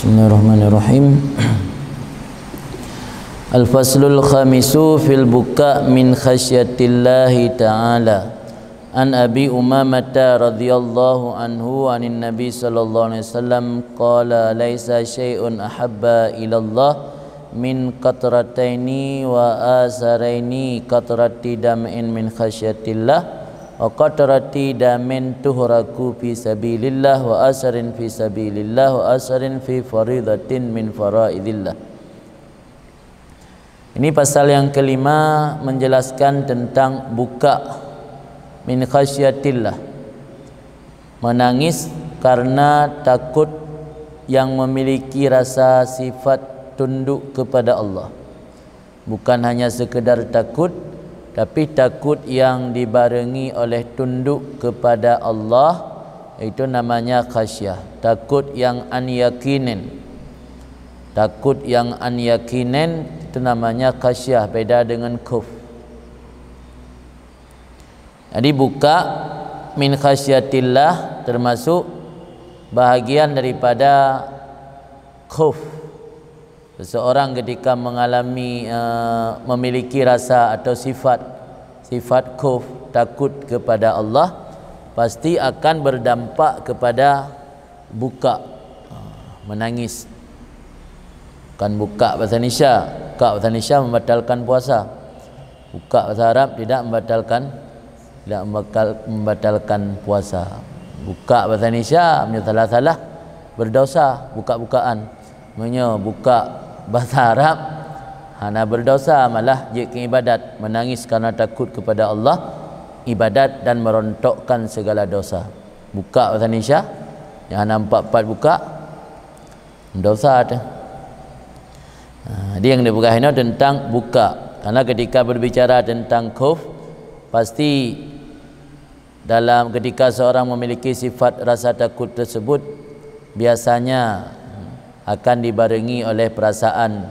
Bismillahirrahmanirrahim. Al-faslul khamisu fil buka min khasyatillahi ta'ala. An Abi Umamah radhiyallahu anhu anin Nabi sallallahu alaihi wasallam qala laisa syai'un ahabba ila Allah min qatrataini wa asaraini qatrati dam'in min khasyatillah wa qatrati damin tuhraku fi sabilillah wa asarin fi sabilillah wa asarin fi faridatin min faraidillah. Ini pasal yang kelima menjelaskan tentang buka min khasyatillah, menangis karena takut yang memiliki rasa sifat tunduk kepada Allah. Bukan hanya sekedar takut, tapi takut yang dibarengi oleh tunduk kepada Allah, itu namanya khasyah. Takut yang an-yakinin. Takut yang an-yakinin itu namanya khasyah, beda dengan khauf. Jadi buka min khasyatillah termasuk bahagian daripada khauf. Seseorang ketika mengalami memiliki rasa atau sifat khauf, takut kepada Allah, pasti akan berdampak kepada buka, menangis. Bukan buka bahasa Indonesia. Buka bahasa Indonesia membatalkan puasa. Buka bahasa Arab tidak membatalkan puasa. Buka bahasa Indonesia salah berdosa, buka-bukaan. Maksudnya buka bahasa Arab hana berdosa, malah jika ibadat, menangis karena takut kepada Allah, ibadat dan merontokkan segala dosa. Buka bahasa Indonesia yang hana 4 buka dosa tu. Dia yang dibuka ini tentang buka. Karena ketika berbicara tentang khauf, pasti dalam ketika seorang memiliki sifat rasa takut tersebut, biasanya akan dibarengi oleh perasaan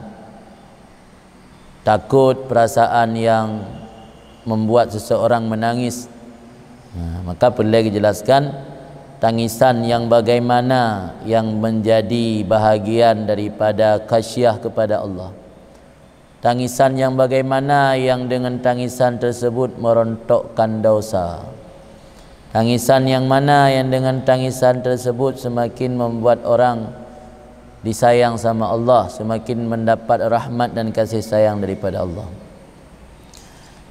takut, perasaan yang membuat seseorang menangis. Maka perlu dijelaskan tangisan yang bagaimana yang menjadi bahagian daripada khasyah kepada Allah. Tangisan yang bagaimana yang dengan tangisan tersebut merontokkan dosa. Tangisan yang mana yang dengan tangisan tersebut semakin membuat orang disayang sama Allah, semakin mendapat rahmat dan kasih sayang daripada Allah.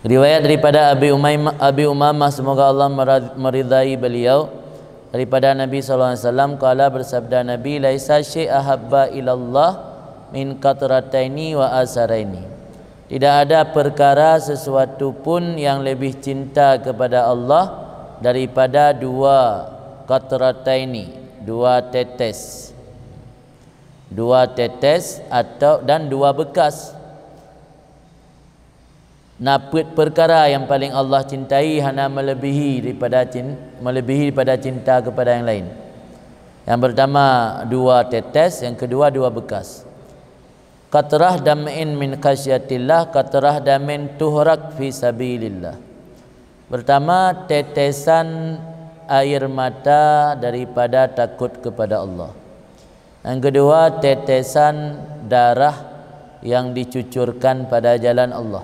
Riwayat daripada Abi Umamah, semoga Allah meridai beliau, daripada Nabi SAW kala bersabda Nabi, laisa syai'a habba ilallah min qatrataini wa asaraini. Tidak ada perkara sesuatu pun yang lebih cinta kepada Allah daripada 2 qatrataini, 2 tetes. 2 tetes atau dan 2 bekas. Naput perkara yang paling Allah cintai hana melebihi daripada cinta kepada yang lain. Yang pertama 2 tetes, yang kedua 2 bekas. Qatrah dam'in min khasyatillah, qatrah damin tuhrak fi sabilillah. Pertama, tetesan air mata daripada takut kepada Allah. Yang kedua, tetesan darah yang dicucurkan pada jalan Allah.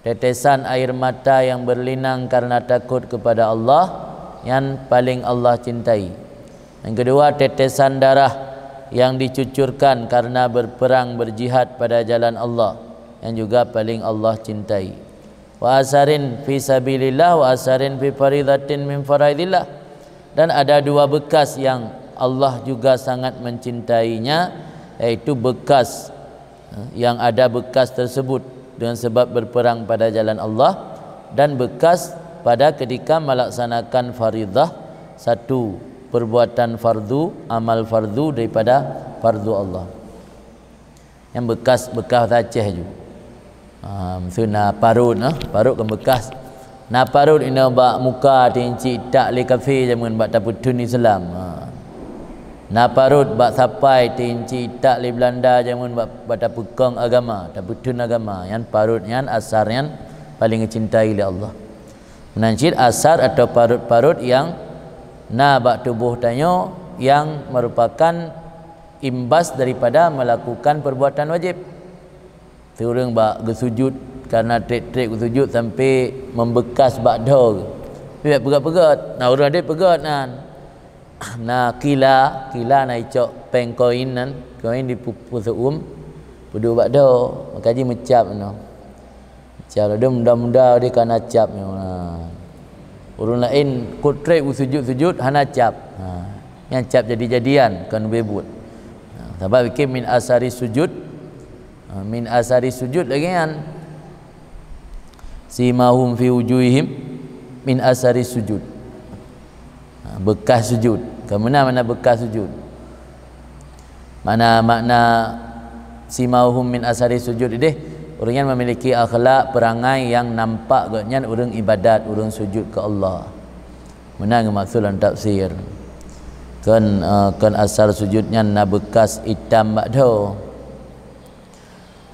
Tetesan air mata yang berlinang karena takut kepada Allah yang paling Allah cintai. Yang kedua, tetesan darah yang dicucurkan karena berperang berjihad pada jalan Allah yang juga paling Allah cintai. Wa asarin fi sabilillah wa asarin fi faridatin min faraidillah. Dan ada 2 bekas yang Allah juga sangat mencintainya, yaitu bekas yang ada bekas tersebut dengan sebab berperang pada jalan Allah, dan bekas pada ketika melaksanakan faridah, satu perbuatan fardu, amal fardu daripada fardu Allah. Yang bekas Aceh ju. Maksudnya parut, parut kan bekas. Na parut ina bak muka tinci tak li kafe jamun bak taputun Islam. Na parut bak sapai tinci tak li Belanda jamun bak tapukong agama, taputun agama. Yang parut yang asar yang paling dicintai oleh Allah. Menancit asar atau parut-parut yang na bak tubuh tanyo yang merupakan imbas daripada melakukan perbuatan wajib. Orang bak bersujud karena trik-trik bersujud sampai membekas bakda ke. Biar pegat-pegat. Nah orang dia pegat nan. Nah kila nak icok peng koin nan, koin di pusuk pudu bakda. Makaji mecap no. Mecap dia muda-muda dia kan acap no. Orang lain kutrik bersujud-sujud hana cap. Yang cap jadi-jadian kan bebut. Sebab bikin min asari sujud. Min asari sujud lagi kan. Simahum fi wujuhihim min asari sujud. Bekas sujud. Mana bekas sujud? Mana makna simahum min asari sujud ini? Orang yang memiliki akhlak perangai yang nampak gaknya orang ibadat, orang sujud ke Allah. Mana maksud dalam tafsir? Kan asar sujudnya na bekas hitam bakdo.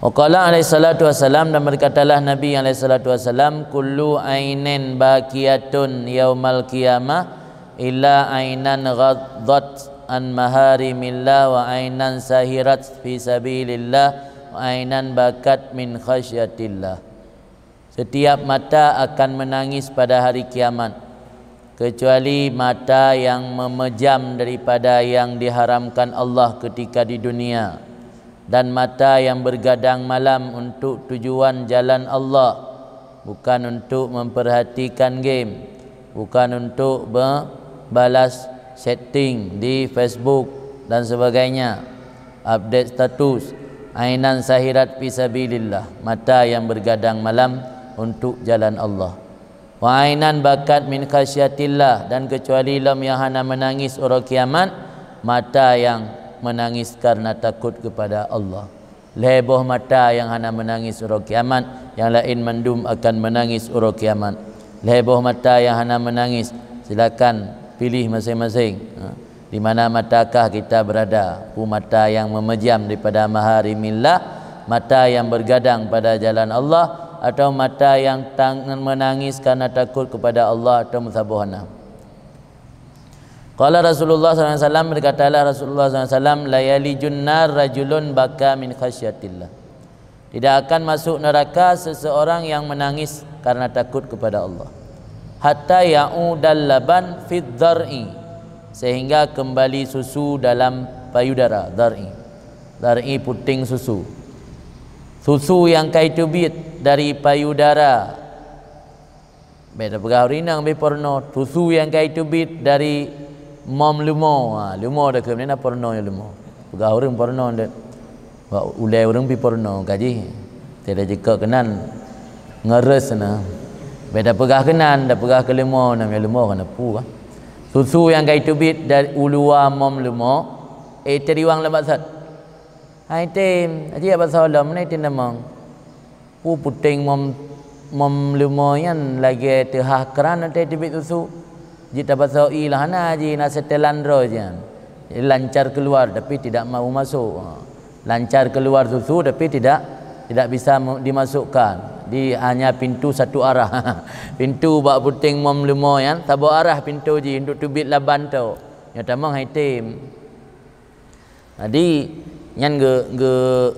Waqala alaihi salatu wassalam, dan berkatalah Nabi alaihi salatu wassalam, kullu ainin baqiyatun yaumal qiyamah illa ainan ghaddat an maharimillah wa ainan sahirat fi sabilillah wa ainan bakat min khasyatillah. Setiap mata akan menangis pada hari kiamat kecuali mata yang memejam daripada yang diharamkan Allah ketika di dunia, dan mata yang bergadang malam untuk tujuan jalan Allah, bukan untuk memperhatikan game, bukan untuk balas setting di Facebook dan sebagainya, update status. Ainan sahirat fisabilillah, mata yang bergadang malam untuk jalan Allah. Wa ainan bakat min khasyatillah, dan kecuali lam yang hana menangis orang kiamat, mata yang menangis karena takut kepada Allah. Leboh mata yang hana menangis orang kiamat, yang lain mendum akan menangis orang kiamat. Leboh mata yang hana menangis, silakan pilih masing-masing. Di mana matakah kita berada? Mata yang memejam daripada maharimillah, mata yang bergadang pada jalan Allah, atau mata yang menangis karena takut kepada Allah atau musabuhana. Qala Rasulullah SAW, berkatalah Rasulullah SAW, la yalijun nar rajulun baka min khasyatillah. Tidak akan masuk neraka seseorang yang menangis karena takut kepada Allah. Hatta ya'udal laban fid dhar'i, sehingga kembali susu dalam payudara. Dhar'i puting susu. Susu yang kaitubit dari payudara. Beda pegawai rinang be porno. Susu yang kaitubit dari mom lumo. Lumo dah ke mana porno ya lumo. Pegawai orang porno dah. Ulai orang pi porno kaji. Tidak jika kenan ngeres na. Beda pegah kenan, dah pegah ke lumo namanya lumo kan apu kan. Susu yang kaitubit dari ulua mom lumo. Teriwang lembat sat. Hai tim, aja apa salam ni tin namang. Puting mom lumoyan lagi tehah keran nanti tibit susu. Jita pasal ilah na ji na setelan rojan. Lancar keluar tapi tidak mau masuk. Lancar keluar susu tapi tidak bisa dimasukkan. Di hanya pintu satu arah. Pintu bak puting mom lumoyan, sabo arah pintu ji untuk tubit laban tu. Ya tamang hai tim. Jadi yang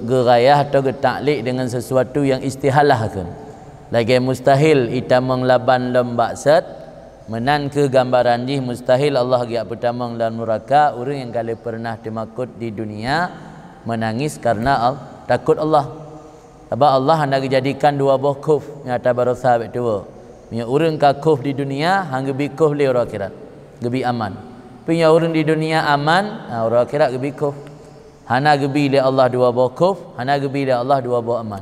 gerayah atau getaklik dengan sesuatu yang istihalah kan. Lagi mustahil ita menglaban lembak set menan ke gambaran di mustahil Allah giat pertama dan neraka orang yang kali pernah dimakut di dunia menangis karena takut Allah. Sebab Allah hendak jadikan dua buah kuf nyata baru sahabat dua. Punya orang ka kuf di dunia hang gebi kuf le orang akhirat. Gebi aman. Punya orang di dunia aman, orang akhirat gebi kuf. Hana gebi li Allah dua buah kuf, hana gebi li Allah dua buah aman.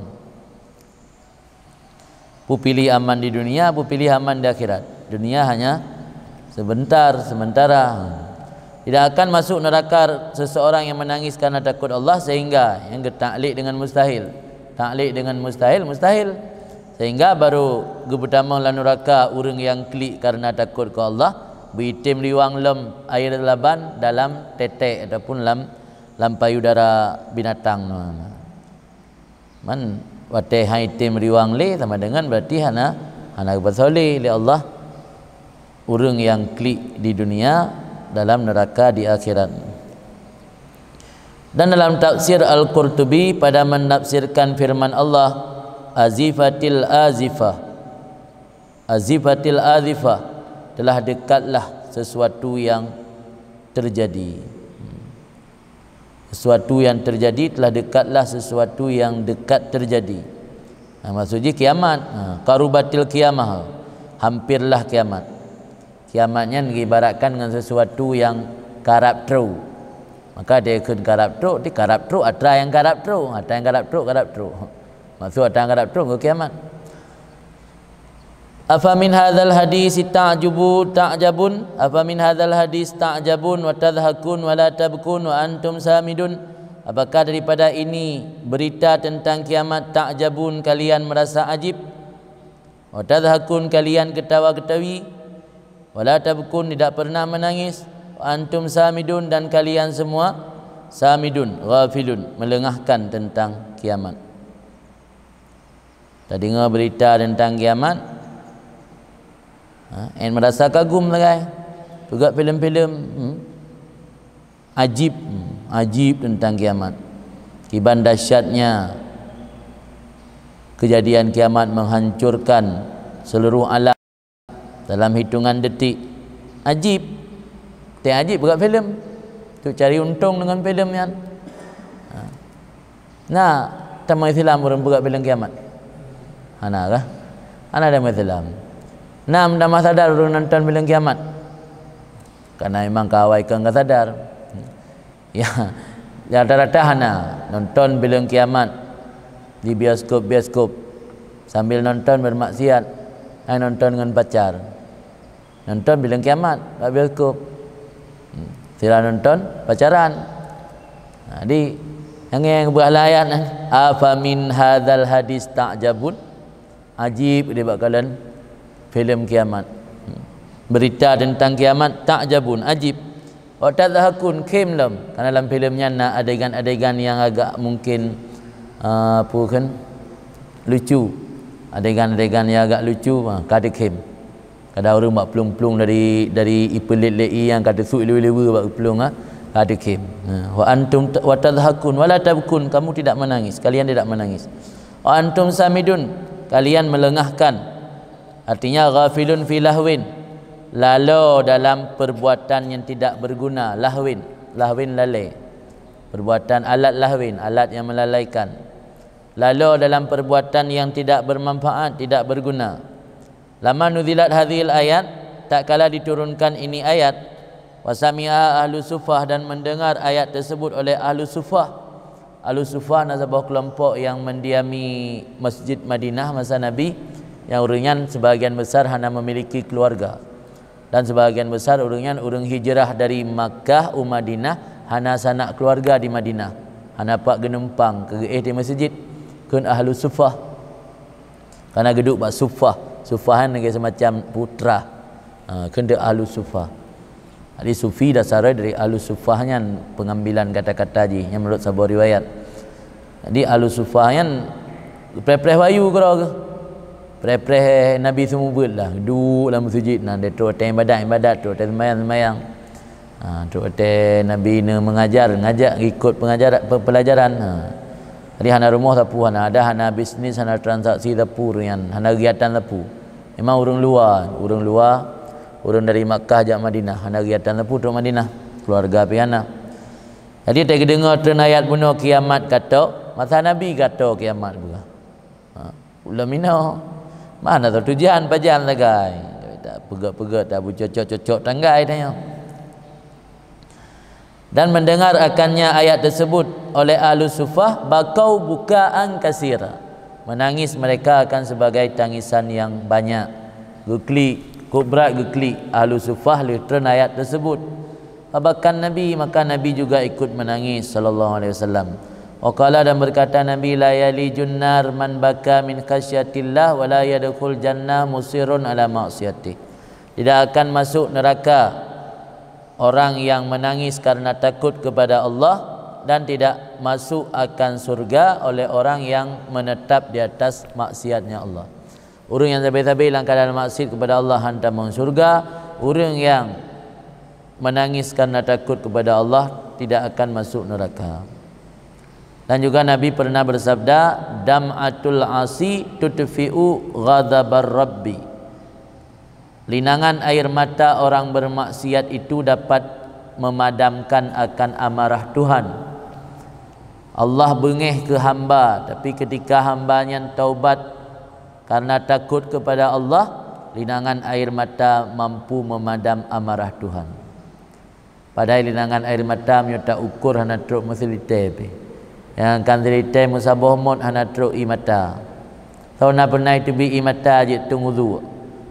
Pu pilih aman di dunia, pu pilih aman di akhirat. Dunia hanya sebentar, sementara. Tidak akan masuk neraka seseorang yang menangis karena takut Allah, sehingga yang taklik dengan mustahil. Taklik dengan mustahil, mustahil. Sehingga baru pertama lan neraka orang yang klik karena takut ke Allah, bitim liwang lem air laban dalam tetek ataupun dalam payudara binatang. Man wate haitim riwang le sama dengan berarti hana kepasoleh li Allah orang yang klik di dunia dalam neraka di akhirat. Dan dalam tafsir Al-Qurtubi pada menafsirkan firman Allah, azifatil azifah, azifatil azifah, telah dekatlah sesuatu yang terjadi. Sesuatu yang terjadi, telah dekatlah sesuatu yang dekat terjadi. Maksudnya kiamat. Qarubatil kiamah, hampirlah kiamat. Kiamatnya diibaratkan dengan sesuatu yang karap teruk. Maka dia akan karap teruk, dia karap teruk, ada yang karap teruk, ada yang karap teruk, karap teruk. Maksud ada yang karap teruk ke kiamat. Afa min hadzal hadis ta'jabun, afa min hadzal hadis ta'jabun wa tadhakun wa la tabkun wa antum samidun. Apakah daripada ini berita tentang kiamat ta'jabun, kalian merasa ajib, wa tadhakun, kalian ketawa-ketawi, wa la tabkun, tidak pernah menangis, wa antum samidun, dan kalian semua samidun, ghafilun, melengahkan tentang kiamat. Tak dengar berita tentang kiamat, and merasa kagum lagi. Juga filem-filem ajib, ajib tentang kiamat. Kiban dahsyatnya kejadian kiamat menghancurkan seluruh alam dalam hitungan detik. Ajib. Tak ajib buat filem. Tu cari untung dengan filem kan. Nah, tamu Islam orang buat filem kiamat. Ana kah? Ana ada Islam. Nah, dah sadar orang nonton filem kiamat. Karena memang kawai kan enggak sadar. Ya, rata-rata hana nonton filem kiamat di bioskop sambil nonton bermaksiat, nonton dengan pacar. Nonton filem kiamat di bioskop. Sila nonton pacaran. Jadi yang buatlah ayat afa min hadzal hadis ta'jabun, ajib dia bakalan filem kiamat, berita tentang kiamat, ta'jabun, ajib, wa tadhakun, khimlam, karena dalam filmnya nak adegan-adegan yang agak mungkin apa kan lucu, adegan-adegan yang agak lucu, kada khim, kada orang buat pelung-pelung dari ipelit-lei yang kada suk lewa-lewa buat pelung, kada khim. Wa antum wa tadhakun wa la tabkun, kamu tidak menangis, kalian tidak menangis. Wa antum samidun, kalian melengahkan. Artinya ghafilun fi lahwin, lalu dalam perbuatan yang tidak berguna. Lahwin, lahwin lalai, perbuatan alat lahwin, alat yang melalaikan. Lalu dalam perbuatan yang tidak bermanfaat, tidak berguna. Lama nuzilat hadhil ayat, tak kala diturunkan ini ayat, wasami'a ahlu sufah, dan mendengar ayat tersebut oleh ahlu sufah. Ahlu sufah adalah sebuah kelompok yang mendiami Masjid Madinah masa Nabi, yang orangnya sebahagian besar hanya memiliki keluarga, dan sebahagian besar orangnya orang hijrah dari Makkah ke Madinah hanya sanak keluarga di Madinah, hanya pak genumpang ke di masjid kun ahlu sufah, karena geduk pak sufahan lagi semacam putra, kena ahlu sufah. Jadi sufi dasarnya dari ahlu sufahnya, pengambilan kata-kata je yang menurut sebuah riwayat. Jadi ahlu sufahnya preh-preh wayu ke preh Nabi semua buat lah, duduk dalam masjid, nah dia tu ibadat tu sembahyang, tu Nabi ni ngajak ikut pelajaran. Jadi hana rumah tapu, hana ada, hana bisnis, hana transaksi tapu, hana kegiatan tapu. Memang orang luar, orang dari Makkah jak Madinah, hana kegiatan tapu tu Madinah, keluarga piana. Jadi tak dengar ayat bunuh kiamat kata, masa Nabi kata kiamat juga. Ulamina mana tu tujuan pajan lagai, tak pegat-pegat, tak cocok-cocok tanggai tanya. Dan mendengar akannya ayat tersebut oleh ahlu sufah, bakau bukaan kasira, menangis mereka akan sebagai tangisan yang banyak. Geklik, kubrat geklik ahlu sufah literan ayat tersebut. Abakan Nabi, maka Nabi juga ikut menangis sallallahu alaihi wasallam. Waqala, dan berkata Nabi, la yalijun nar man baka min khasyatillah wa la yadkhul jannah musirun ala ma'siyati. Tidak akan masuk neraka orang yang menangis karena takut kepada Allah, dan tidak masuk akan surga oleh orang yang menetap di atas maksiatnya Allah. Orang yang sabai-sabai dalam keadaan maksiat kepada Allah hantar masuk surga. Orang yang menangis karena takut kepada Allah tidak akan masuk neraka. Dan juga Nabi pernah bersabda, dam'atul asi tutfi'u ghadabar rabbi. Linangan air mata orang bermaksiat itu dapat memadamkan akan amarah Tuhan. Allah bengih ke hamba, tapi ketika hambanya taubat karena takut kepada Allah, linangan air mata mampu memadam amarah Tuhan. Padahal linangan air mata menyata ukur hana truk mesilite. Yang kan cerita musabah mod hana truk i mata. Tahu nak pernah itu bi i mata je tunggu.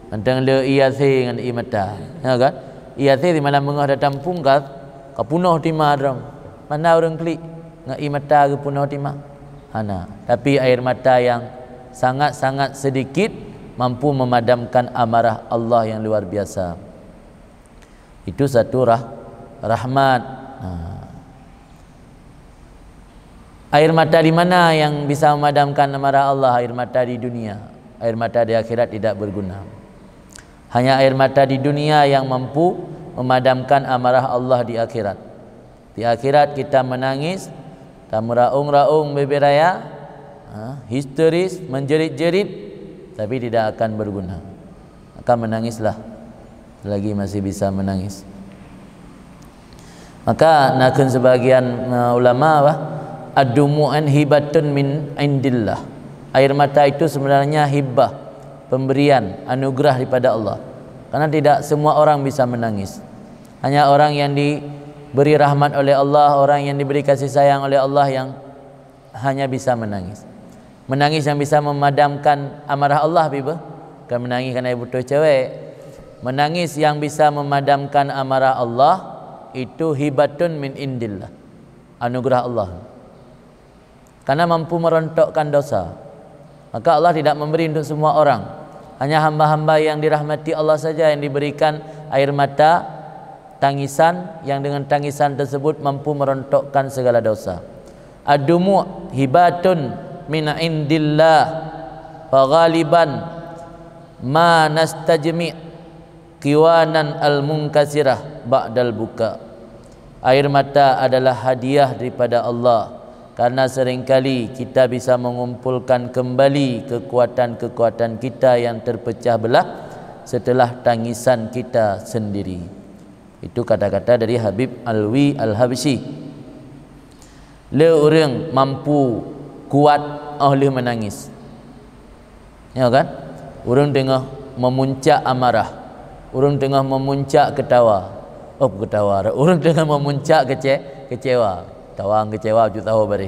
Antang le ia se dengan i mata. Ya kan? Ia se di malam mengah datang pungkat, ka punoh tima dram. Mana orang klik ngai i mata ke punoh tima. Hana. Tapi air mata yang sangat-sangat sedikit mampu memadamkan amarah Allah yang luar biasa. Itu satu rahmat. Air mata di mana yang bisa memadamkan amarah Allah? Air mata di dunia. Air mata di akhirat tidak berguna. Hanya air mata di dunia yang mampu memadamkan amarah Allah di akhirat. Di akhirat kita menangis, kita meraung-raung beberaya, histeris, menjerit-jerit, tapi tidak akan berguna. Akan menangislah selagi masih bisa menangis. Maka nakun sebagian ulama ad-dumu'an hibatun min indillah. Air mata itu sebenarnya hibah, pemberian, anugerah daripada Allah. Karena tidak semua orang bisa menangis. Hanya orang yang diberi rahmat oleh Allah, orang yang diberi kasih sayang oleh Allah yang hanya bisa menangis. Menangis yang bisa memadamkan amarah Allah, biba. Bukan menangis kerana butuh cewek. Menangis yang bisa memadamkan amarah Allah itu hibatun min indillah, anugerah Allah. Karena mampu merontokkan dosa. Maka Allah tidak memberi untuk semua orang. Hanya hamba-hamba yang dirahmati Allah saja yang diberikan air mata, tangisan yang dengan tangisan tersebut mampu merontokkan segala dosa. Ad-dumu' hibatun min indillah fa ghaliban ma nastajmi' qiwanan al-munkasirah ba'dal buka. Air mata adalah hadiah daripada Allah. Karena seringkali kita bisa mengumpulkan kembali kekuatan-kekuatan kita yang terpecah belah setelah tangisan kita sendiri. Itu kata-kata dari Habib Alwi Al-Habsyi. Le orang mampu kuat oleh menangis. Ya kan? Orang tengah memuncak amarah. Orang tengah memuncak ketawa. Oh, ketawa. Orang tengah memuncak kecewa. Tawang kecewa ju tahu bari.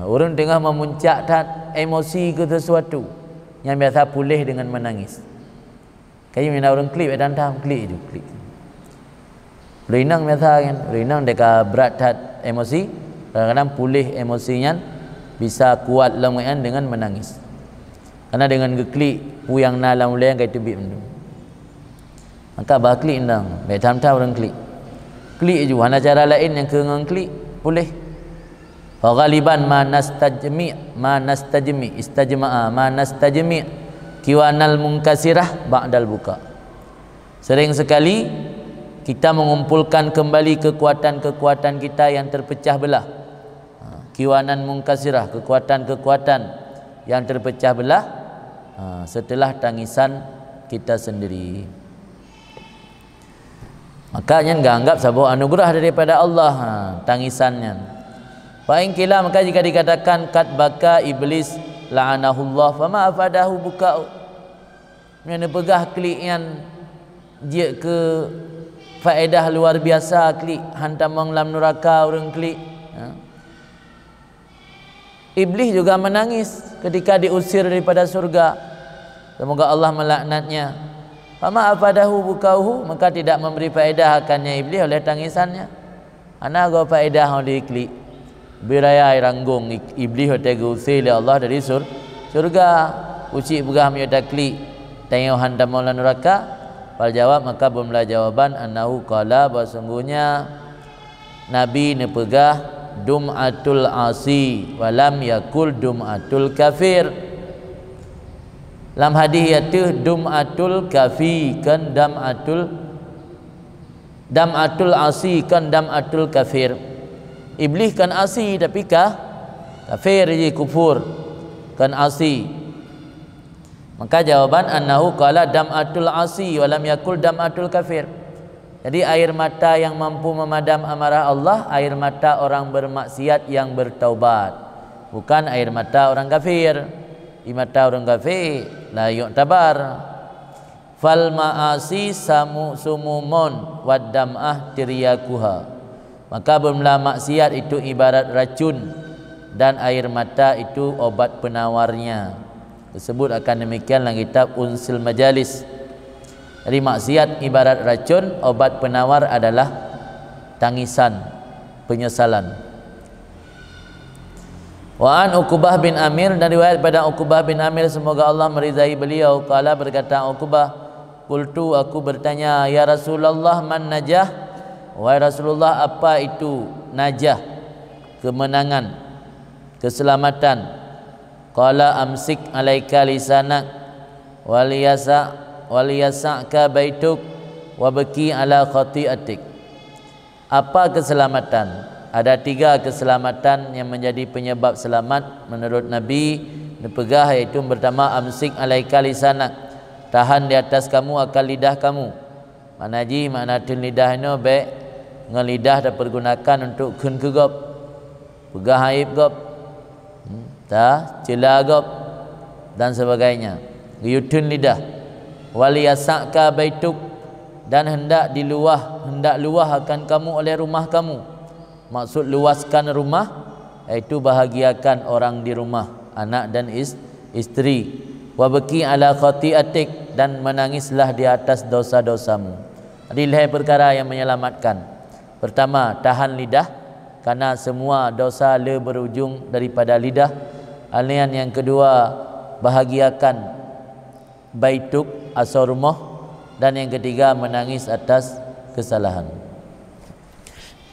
Orang tengah memuncak emosi ke sesuatu yang biasa pulih dengan menangis. Kayak mina orang klip dan tam klip itu klip. Renang biasa kan, renang deka berat emosi, kadang-kadang pulih emosinya bisa kuat lemayan dengan menangis. Karena dengan geklik puyang na lam leng kayak tubik mendu. Maka baklik ndang, baik tam-tam orang klik. Klik juga ada cara lain yang kengang klik boleh. Fa ghaliban ma nastajmi istajma'a ma nastajmi kiwanal munkasirah ba'dal buka. Sering sekali kita mengumpulkan kembali kekuatan-kekuatan kita yang terpecah belah. Kiwanan munkasirah, kekuatan-kekuatan yang terpecah belah setelah tangisan kita sendiri. Makanya enggak anggap sebuah anugerah daripada Allah tangisannya. Fa'in kila, maka jika dikatakan kat baka iblis la'anahullah fama afadahu buka'u, yang pegah klik yang dia ke faedah luar biasa klik hantam lam neraka orang klik. Iblis juga menangis ketika diusir daripada surga. Semoga Allah melaknatnya. Fama afadahu bukauhu, maka tidak memberi faedah akannya iblis oleh tangisannya. Ana go faedah oleh klik biraya ranggung iblis hote usir oleh Allah dari surga. Uci begah menyata klik tengok hantam lam neraka. Fal jawab, maka bermula jawaban annahu qala, bahasungguhnya Nabi nepegah dum'atul asi walam yakul dum'atul kafir. Lam hadis iaitu dum'atul kafi kan dam'atul asi kan dam'atul kafir. Iblis kan asi tapi kafir je, kufur kan asi. Maka jawaban annahu qala dam'atul asi wa lam yakul dam'atul kafir. Jadi air mata yang mampu memadam amarah Allah, air mata orang bermaksiat yang bertaubat, bukan air mata orang kafir. Di mata orang kafir la yu'tabar. Fal ma'asi sumumun wad dam'ah tiryakuha. Maka bermula maksiat itu ibarat racun dan air mata itu obat penawarnya. Tersebut akan demikian dalam kitab Unsil Majalis. Jadi maksiat ibarat racun, obat penawar adalah tangisan, penyesalan. Wa an Uqbah bin Amir, dari riwayat pada Uqbah bin Amir, semoga Allah meridai beliau, qala berkata Uqbah, qultu aku bertanya, ya Rasulullah man najah? Wahai Rasulullah, apa itu najah? Kemenangan, keselamatan. Qala amsik alaika lisanak waliyasa'ka baituk wabki ala khati'atik. Apa keselamatan? Ada 3 keselamatan yang menjadi penyebab selamat menurut Nabi dipegah, iaitu pertama amsik alaika lisanak, tahan di atas kamu akal lidah kamu. Makna lidah ini baik ngelidah dipergunakan untuk kun kegop, pegah aib gop, cela gop dan sebagainya. Yutun lidah. Waliyasa'ka baituk, dan hendak luah akan kamu oleh rumah kamu. Maksud luaskan rumah iaitu bahagiakan orang di rumah, anak dan isteri. Wabki ala khati'atik, dan menangislah di atas dosa-dosamu. Jadi lihat perkara yang menyelamatkan. Pertama, tahan lidah, karena semua dosa berujung daripada lidah. Alian yang kedua, bahagiakan baituk asal rumah, dan yang ketiga menangis atas kesalahan.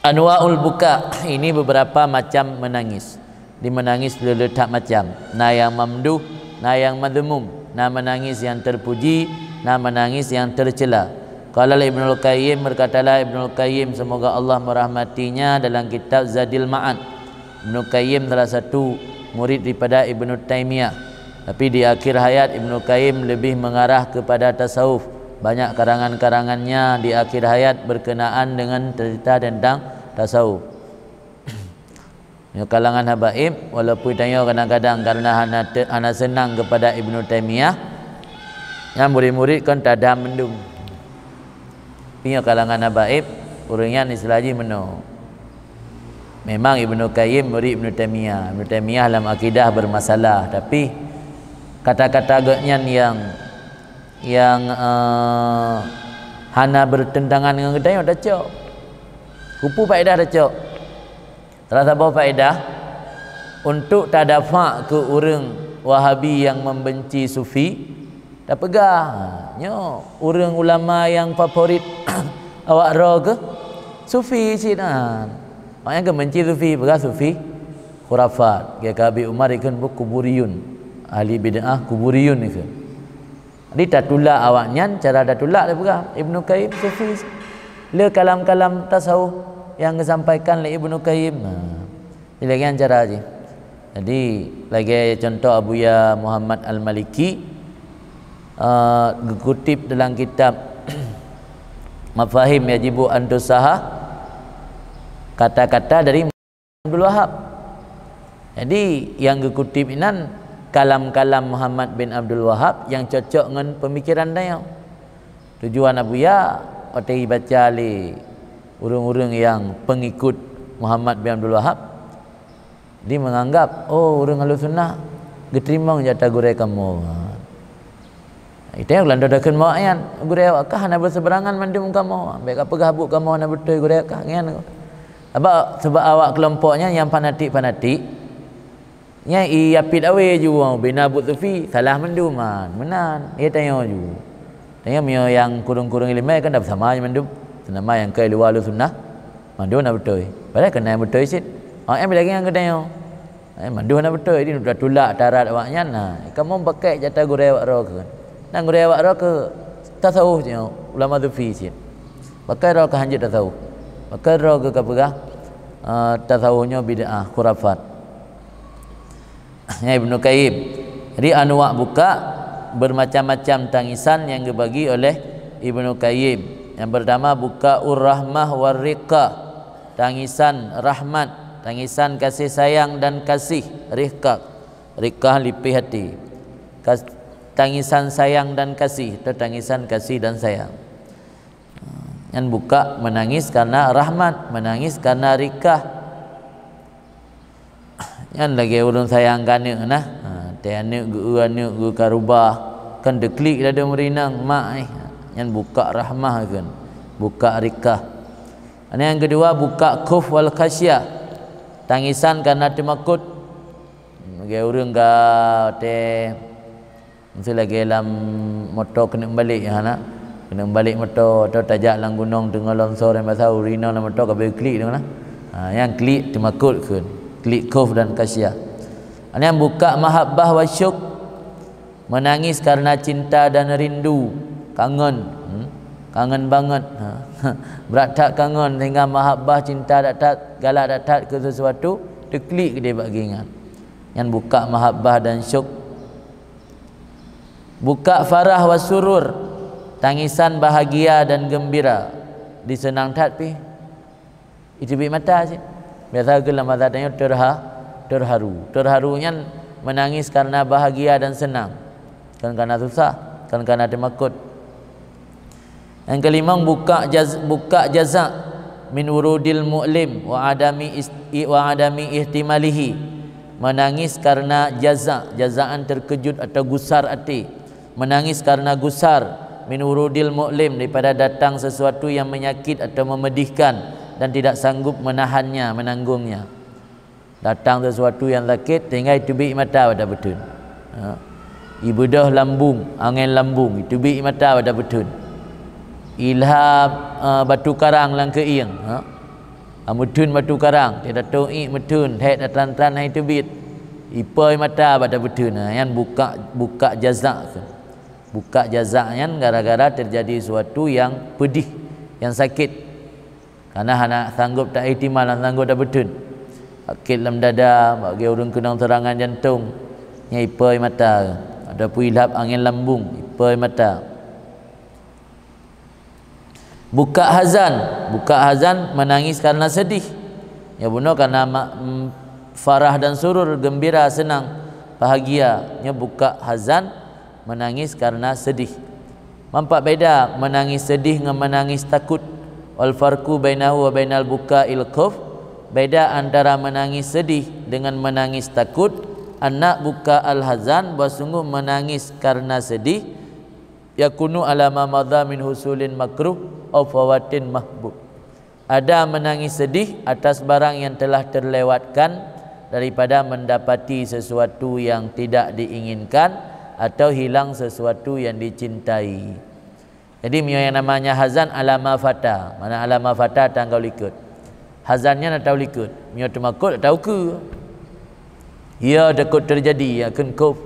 Anwa'ul buka, ini beberapa macam menangis. Di menangis letak macam, na yang mamduh, na yang madmum, na menangis yang terpuji, na menangis yang tercela. Qala Ibnul Qayyim, berkatalah Ibnul Qayyim, semoga Allah merahmatinya, dalam kitab Zadil Ma'ad. Ibnul Qayyim salah satu murid daripada Ibnu Taimiyah, tapi di akhir hayat Ibnu Qayyim lebih mengarah kepada tasawuf. Banyak karangan-karangannya di akhir hayat berkenaan dengan cerita tentang tasawuf. Kalangan habaib, walaupun tanya kadang-kadang karena hana senang kepada Ibnu Taimiyah, yang murid-murid kan tak ada mendung. Punya kalangan habaib, orangnya istilahi meno. Memang Ibnu Qayyim murid Ibnu Taimiyah. Ibnu Taimiyah dalam akidah bermasalah, tapi kata-kata agaknya yang hana bertentangan dengan kita dah cok. Kupu faedah dah cok. Terasa bahawa faedah untuk tadafa' ke orang Wahabi yang membenci Sufi, dah pegah. Nyo, orang ulama yang favorit awak ra ke Sufi cinan. Maknanya ke benci Sufi, pegah Sufi khurafat. Dia Abi Umar ikan kuburiyun, ahli bid'ah kuburiyun itu. Jadi tak tulak awaknya, cara dah tulak dia pegah Ibnu Qayyim Sufi. Le kalam-kalam tasawuf yang disampaikan oleh Ibnu Qayyim. Ini lagi cara je. Jadi lagi contoh Abuya Muhammad Al-Maliki kutip dalam kitab Mafahim Yajibu Antusaha, kata-kata dari Abdul Wahab. Jadi yang dikutip ini kalam-kalam Muhammad bin Abdul Wahab yang cocok dengan pemikiran dia. Tujuan Abuya otai baca li urang-urang yang pengikut Muhammad bin Abdul Wahab, dia menganggap orang Ahlus Sunnah diterima jatah gurau kamu. Itu yang belanda dah kenal ayan gurau kah hana berseberangan mandum kamu, baik apa gabuk kamu hana betul gurau kah ngan. Sebab awak kelompoknya yang fanatik-fanatik nya iapit awe juga bina but Sufi salah manduman menan. Ia tanya ju. Tanya mio yang kurung-kurung ilmu kan dah sama je mandum. Nama yang kai luar sunnah mandu nak betul. Padahal kena betul sikit. Yang lagi yang kedai mandu nak betul. Ini sudah tulak darat awaknya nah. Kamu pakai jatah gurau awak ro ke. Dan gurau awak ro ke tasawuf je ulama Sufi sikit. Pakai ro ke hanjit tasawuf. Pakai ro ke kapegah tasawufnya bid'ah khurafat. Ibnu Qayyim. Jadi anwa' buka bermacam-macam tangisan yang dibagi oleh Ibnu Qayyim. Yang pertama buka rahmah warriqah, tangisan rahmat, tangisan kasih sayang dan kasih, riqah. Riqah lipih hati. Tangisan sayang dan kasih, atau tangisan kasih dan sayang. Yang buka menangis karena rahmat, menangis karena riqah. Yang lagi urung sayang kana nah. Teh anak gu karubah kan deklik dah merinang mak yang buka rahmah kan, buka riqah. Yang kedua buka khuf wal khasyah, tangisan karena temakut. Lagi urang ga teh mesti lagi dalam motor kena balik nak. Kena balik motor atau tajak lang gunung tengah longsor yang pasal urina dalam motor kabel klik tu nah. Yang klik temakut kan. Klik khuf dan khasyah. Yang buka mahabbah wa syuk, menangis karena cinta dan rindu, kangen, kangen banget. Berat tak kangen sehingga mahabbah cinta tak galak tak ke sesuatu, terklik dia bagi ingat. Yang buka mahabbah dan syuk. Buka farah wa surur, tangisan bahagia dan gembira. Disenang tak pi. Itu bi mata je. Biasa ke dalam bahasa tanya terharu. Terharunya menangis karena bahagia dan senang, kan karena susah, kan karena temakut. Yang kelima buka jaza min urudil mu'lim wa adami ihtimalihi, menangis karena jazaan terkejut atau gusar hati, menangis karena gusar min urudil mu'lim, daripada datang sesuatu yang menyakit atau memedihkan dan tidak sanggup menahannya, menanggungnya. Datang sesuatu yang sakit tinggal tubik mata pada betul. Ibadah lambung, angin lambung, tubik mata pada betul. Ilham batu karang lang keing. Mutun batu karang, dia datang mutun, head datang hai tubit. Ipai mata pada betul. Yang buka jazak. Buka jazaknya gara-gara terjadi sesuatu yang pedih, yang sakit. Karena anak sanggup tak ihtimal, sanggup tak betul. Sakit dalam dada, bagi orang kena serangan jantung, ipai mata. Ada pun ilhap angin lambung, ipai mata. Buka hazan menangis karena sedih. Ya benar karena farah dan surur, gembira, senang, bahagia. Ya buka hazan menangis karena sedih. Nampak beda menangis sedih dengan menangis takut. Wal farqu bainahu wa bainal buka'il khuf, beda antara menangis sedih dengan menangis takut. Anak buka al hazan, bersungguh menangis karena sedih, yakunu ala ma madha min husulin makruh aw fawatin mahbub. Ada menangis sedih atas barang yang telah terlewatkan daripada mendapati sesuatu yang tidak diinginkan atau hilang sesuatu yang dicintai. Jadi yang namanya hazan alama fata. Mana alama fata tanggal ikut. Hazannya nak tahu ikut. Mio temakut tahu ke. Ya takut terjadi, ya kun kuf.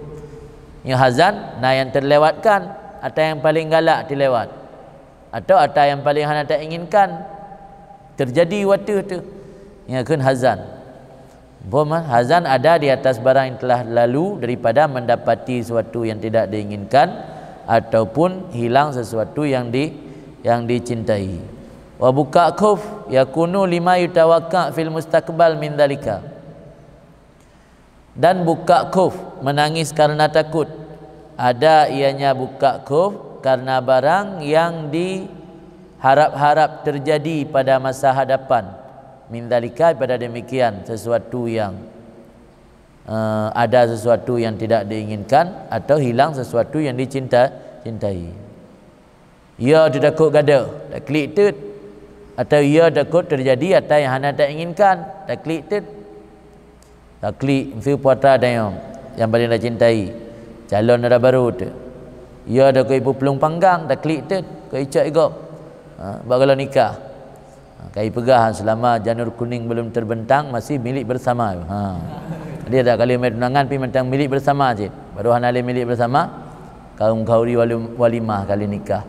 Yang hazan nah yang terlewatkan atau yang paling galak dilewat. Atau yang paling hana tak inginkan terjadi waktu tu. Yang kun hazan. Hazan ada di atas barang yang telah lalu daripada mendapati sesuatu yang tidak diinginkan ataupun hilang sesuatu yang dicintai. Wa buka khuf yakunu lima yutawakka fil mustaqbal min dalika. Dan buka khuf menangis karena takut. Ada ianya buka khuf karena barang yang diharap-harap terjadi pada masa hadapan. Min dalika, pada demikian sesuatu yang ada sesuatu yang tidak diinginkan atau hilang sesuatu yang dicintai. Ya takut gada, tak klik tut. Atau ya takut terjadi atau yang hana tak inginkan, tak klik tut. Tak klik mesti puatra yang paling dah cintai. Calon ada baru tu. Ya takut ibu pelung panggang, tak klik tut. Kau icak igop. Bagalau nikah. Kai pegahan selama janur kuning belum terbentang masih milik bersama. Dia tak kali main tunangan pi mentang milik bersama je. Baru hanale milik bersama kaum kauri walimah kali nikah.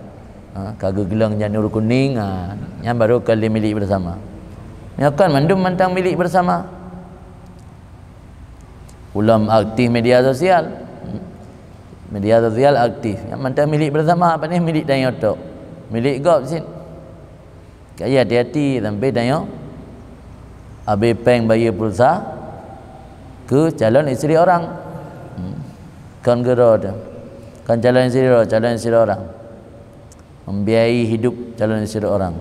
Kagak gelang janur kuning yang baru kali milik bersama. Ya kan mandum mentang milik bersama. Ulam aktif media sosial. Media sosial aktif. Yang mantan milik bersama apa ni milik dan yotok. Milik gop sin. Kaya hati-hati sampai tanya habis peng bayar pulsa ke calon isteri orang. Kan gero tu. Kan calon isteri orang. Membiayai hidup calon isteri orang.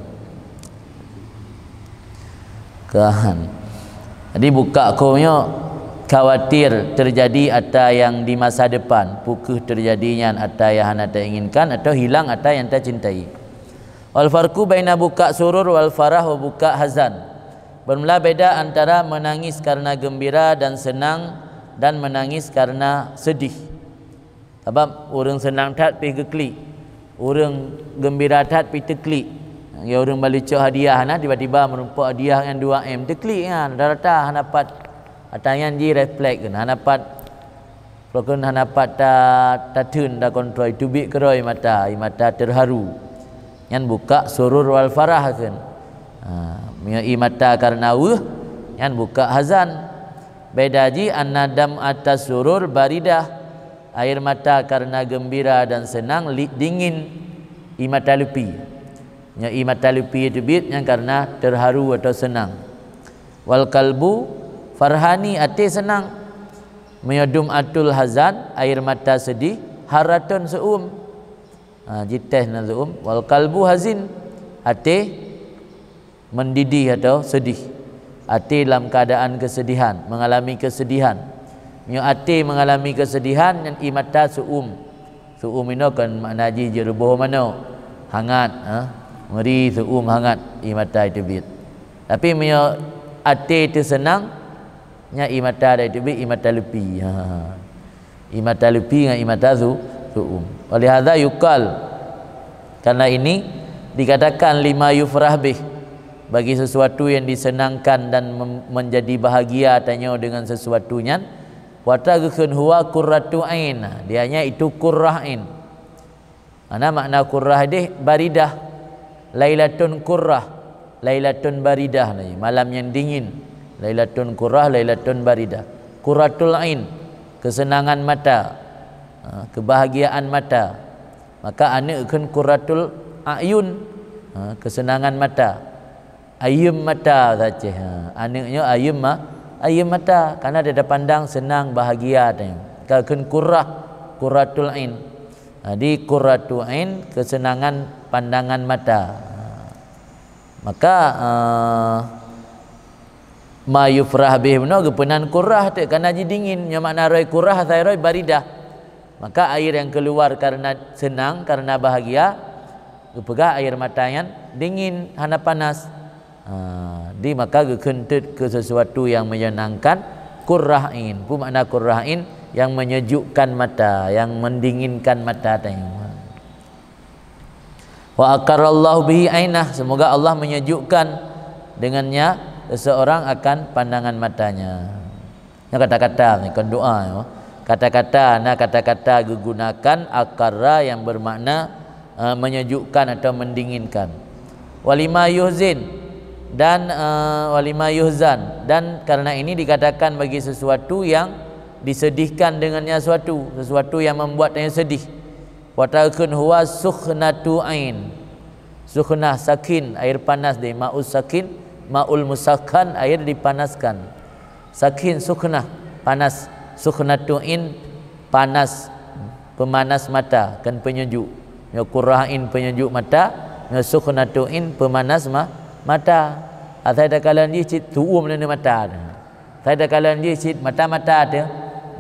Kan. Jadi buka komnya khawatir terjadi apa yang di masa depan, pukuh terjadinya apa yang anda inginkan atau hilang apa yang anda cintai. Wal farqu baina buka surur wal farah wa buka hazan. Bermula beda antara menangis karena gembira dan senang dan menangis karena sedih. Sebab orang senang tat pi geklik, orang gembira tat pi teklik. Ya orang balik hadiah nah tiba-tiba merumpuk hadiah yang 2M teklik kan rata dapat atangan ji reflect kan dapat pokon dapat ta tun da kontrol tubik keroi mata terharu yang buka surur wal farah kan i mata karena yang buka hazan beda ji annadam atas surur baridah air mata karena gembira dan senang dingin i mata lupi nya i mata lupi itu bit yang karena terharu atau senang. Wal kalbu farhani ati senang. Menyadum atul hazan air mata sedih haratun seum. Jiteh na seum. Wal kalbu hazin ati mendidih atau sedih. Ati dalam keadaan kesedihan, mengalami kesedihan. Nya ati mengalami kesedihan yang i mata seum. Seum ini kan makna ji jerubuh mana? Hangat, ngeri seum hangat i mata itu bit. Tapi punya ati itu senang nya i mata itu bit i mata lepi. I mata lepi dengan i mata suum. Oleh hadza yukal. Karena ini dikatakan lima yufrah bih, bagi sesuatu yang disenangkan dan menjadi bahagia tanya dengan sesuatunya. Wa taghun huwa qurratu ain. Dianya itu qurrah ain. Mana makna qurrah deh baridah. Lailatun qurrah, lailatun baridah ni, malam yang dingin. Lailatun qurrah, lailatun baridah. Qurratul ain, kesenangan mata, kebahagiaan mata. Maka anak kan qurratul ayun, kesenangan mata. Ayum mata saja. Anaknya ayum mata karena dia ada pandang senang bahagia tanya. Kalau kan qurratul ain. Di qurratul ain kesenangan pandangan mata. Maka ma yufrah bih benar gepenan qurrah tu kerana ji dingin nya makna roi qurrah sai roi baridah. Maka air yang keluar karena senang karena bahagia gepegah air mata yang dingin hana panas. Di maka gekentut ke sesuatu yang menyenangkan qurrahin. Pu makna qurrahin yang menyejukkan mata, yang mendinginkan mata tanya. Wa akarallahu bihi ainah, semoga Allah menyejukkan dengannya seseorang akan pandangan matanya. Ini kata-kata ni kan doa ya. Kata-kata digunakan akara yang bermakna menyejukkan atau mendinginkan. Walima yuhzin dan walima yuhzan, dan karena ini dikatakan bagi sesuatu yang disedihkan dengannya sesuatu yang membuatnya sedih. Wa ta'kun huwa sukhnatu ain. Sukhnah sakin, air panas deh. Ma'us sakin, ma'ul musakkan, air dipanaskan. Sakin sukhnah, panas. Sukhnatu ain, panas, pemanas mata, kan penyejuk. Ya qurra'in penyejuk mata, ya sukhnatu ain pemanas mata. Saya dah kalan dia cit tuum dalam mata. Saya dah kalan dia cit mata-mata dia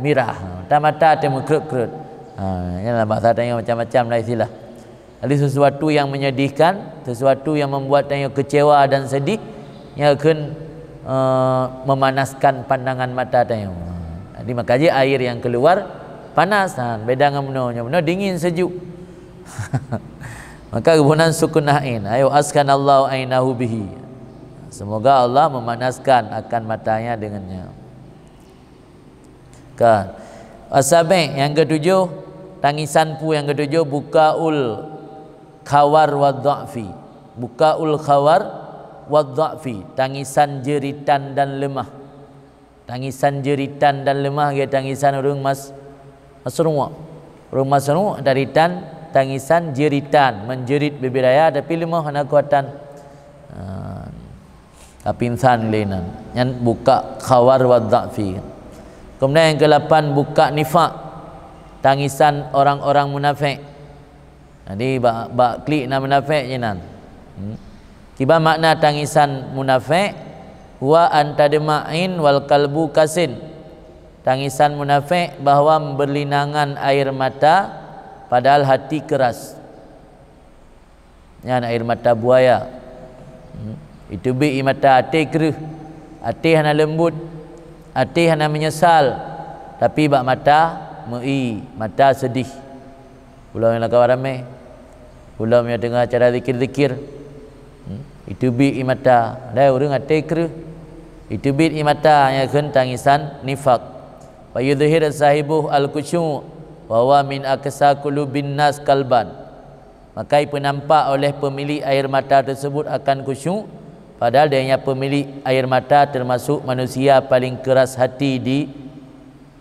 mirah. Mata-mata dia mengkerut-kerut. Ialah bahasa tanya macam-macam lah istilah. Jadi sesuatu yang menyedihkan, sesuatu yang membuat tanya kecewa dan sedih, yang akan memanaskan pandangan mata tanya. Jadi makanya air yang keluar panas, beda dengan benar dingin sejuk. Maka kebunan sukunahin. Ayo askan Allah ainahu bihi. Semoga Allah memanaskan akan matanya dengannya. Kan. Asabe yang ketujuh, tangisan pu yang ketujuh bukaul khawar wa dha'fi. Bukaul khawar wa dha'fi, tangisan jeritan dan lemah. Tangisan jeritan dan lemah dia tangisan urang masrua. Urang masrua daritan tangisan jeritan, menjerit bebiraya tapi lemah hana kuatan. Kapinsan lenan. Yang buka khawar wa dha'fi. Kemudian yang ke-8 buka nifak. Tangisan orang-orang munafik. Jadi bak klik na munafik je nan. Kiba makna tangisan munafik wa antadma'in wal qalbu kasin. Tangisan munafik bahawa berlinangan air mata padahal hati keras. Yang air mata buaya. Itu bi mata hati keruh. Hati hana lembut. Hati hana menyesal. Tapi bak mata mata sedih. Pulau yang lakau ramai. Pulau yang dengar cara zikir-zikir. Itu bi mata. Dah urang hati keruh. Itu bit imata yang akan tangisan nifak. Wa yudhhir sahibuh al-khusyu' wa huwa min aqsa qulubin nas qalban. Maka penampak oleh pemilik air mata tersebut akan khusyuk, padahal dia pemilik air mata termasuk manusia paling keras hati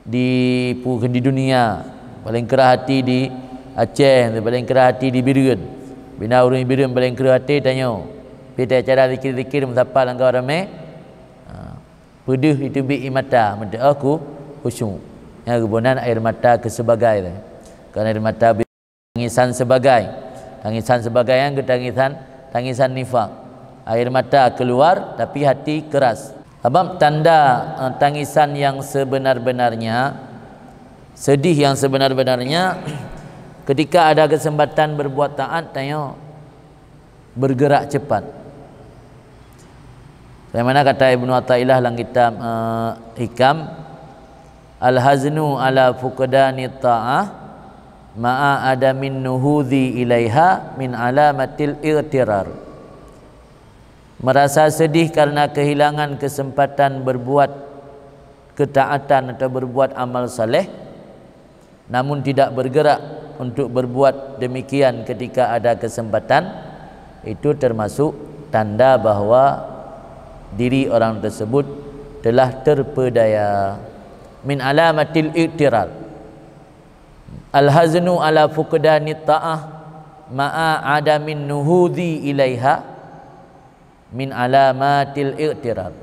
di dunia. Paling keras hati di Aceh, paling keras hati di Birun. Bina urang Birun paling keras hati tanya. Kita cara zikir-zikir musafal langkau ramai. Peduh itu bi mata mendak aku khusyuk. Yang kebunan air mata ke sebagai. Kerana air mata tangisan sebagai. Tangisan sebagai yang ke tangisan nifak. Air mata keluar tapi hati keras. Sebab tanda tangisan yang sebenar-benarnya, sedih yang sebenar-benarnya, ketika ada kesempatan berbuat taat, tanya bergerak cepat. Bagaimana kata Ibnu Athaillah dalam kitab Hikam, al-haznu ala fuqdani ta'ah ma'a adamin nuhudhi ilaiha min alamatil irtirar. Merasa sedih karena kehilangan kesempatan berbuat ketaatan atau berbuat amal saleh, namun tidak bergerak untuk berbuat demikian ketika ada kesempatan, itu termasuk tanda bahawa diri orang tersebut telah terpedaya. Min alamatil iktirar. Al-haznu ala fuqdani ta'ah ma'a adamin nuhudhi ilaiha min alamatil iktirar.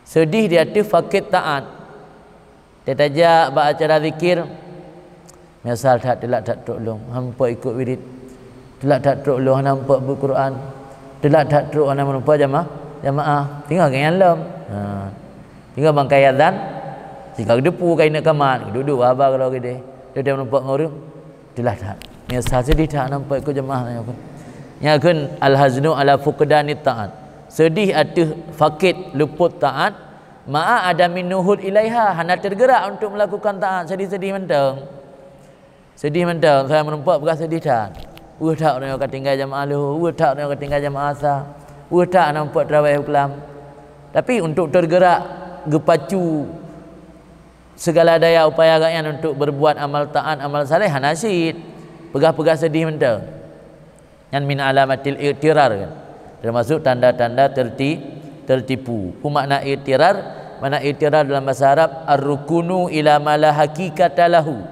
Sedih di hati fakir taat. Dia tajak buat acara zikir, misal tak telak tak tolong hampa ikut wirid, telak tak tolong hampa berquran, telak tak tolong hampa jamaah, tinggal kan alam. Tinggal bangkai azan, jika depu kain nak kamat, duduk abah kalau gede, dia nampak ngorong, telah tak. Misal sedih tak nampak ikut jamaah. Yang kan al-haznu ala fuqdani ta'at. Sedih atuh fakir luput taat, ma'a adamin nuhud ilaiha, hana tergerak untuk melakukan taat. Sedih-sedih mentang. Sedih mentang, saya menampak bekas sedih tak. Tak orang yang tinggal jamaah lu, tak orang yang tinggal jamaah asar. Tak nampak terawih kelam. Tapi untuk tergerak, gepacu segala daya upaya agaknya untuk berbuat amal taat, amal saleh, nasid. Pegah-pegah sedih mentang. Yang min alamatil iktirar kan. Termasuk tanda-tanda tertipu. Makna iktirar, makna iktirar dalam bahasa Arab ar-rukunu ila ma la hakikata lahu.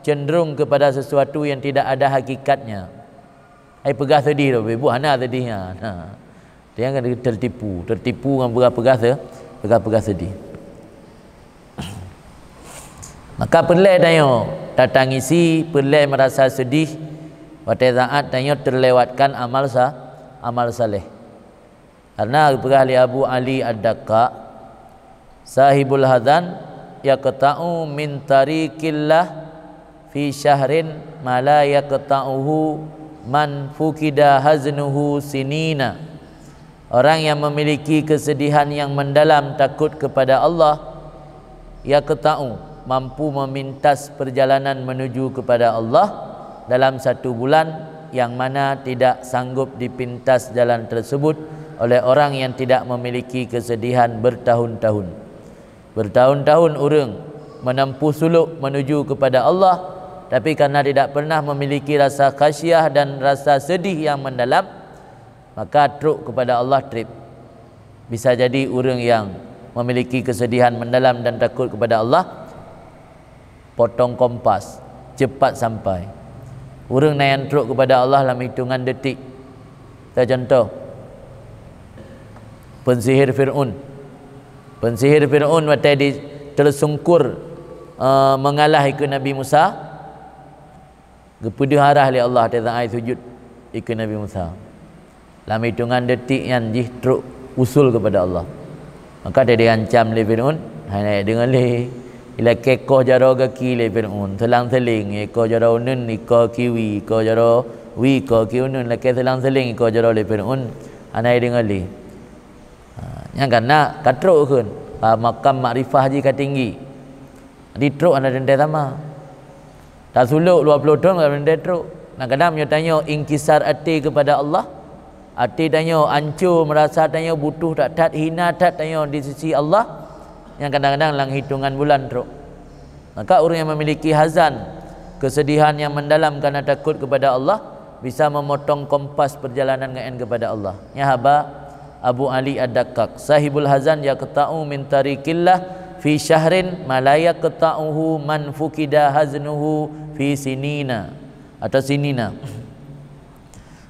Cenderung kepada sesuatu yang tidak ada hakikatnya. Ai pegah sedih tu, ibu hana sedihnya. Dia kan tertipu dengan pegah sedih. Maka perlu tanya, datang isi perlu merasa sedih, pada saat tanya terlewatkan amal saleh. Karena pegah li Abu Ali Ad-Dakka, sahibul hadan yaqta'u min tariqillah fi syahrin ma la yaqta'uhu man fukida haznuhu sinina. Orang yang memiliki kesedihan yang mendalam takut kepada Allah, ia keta'u, mampu memintas perjalanan menuju kepada Allah dalam 1 bulan, yang mana tidak sanggup dipintas jalan tersebut oleh orang yang tidak memiliki kesedihan bertahun-tahun. Bertahun-tahun orang menempuh suluk menuju kepada Allah, tapi karena tidak pernah memiliki rasa khasyah dan rasa sedih yang mendalam, maka truk kepada Allah trip. Bisa jadi orang yang memiliki kesedihan mendalam dan takut kepada Allah, potong kompas, cepat sampai. Urang naik truk kepada Allah dalam hitungan detik. Kita contoh pensihir Fir'aun. Pensihir Fir'aun waktu dia tersungkur mengalah ikut Nabi Musa, kepada arah oleh Allah tentang air sujud ikut Nabi Musa. Dalam hitungan detik yang jih truk usul kepada Allah. Maka dia diancam oleh Fir'aun, naik dengan leh ila kekoh jaro kaki le Fir'aun, selang-seling eko jaro unun eko kiwi eko jaro wi eko kiunun lake selang-seling eko jaro le Fir'aun, naik dengan leh. Yang karena katruk kan makam makrifah ji tinggi. Di truk anda dendai sama. Tak suluk 20 tahun kalau dendai truk. Kadang-kadang dia tanya ingkisar hati kepada Allah. Hati tanya hancur, merasa tanya butuh tak hina tak tanya di sisi Allah. Yang kadang-kadang dalam hitungan bulan truk. Maka orang yang memiliki hazan, kesedihan yang mendalam karena takut kepada Allah, bisa memotong kompas perjalanan dengan kepada Allah. Ya haba Abu Ali Ad-Dakkak, sahibul hazan yaqta'u min tariqillah fi syahrin ma la yaqta'uhu man fukida haznuhu fi sinina atau sinina.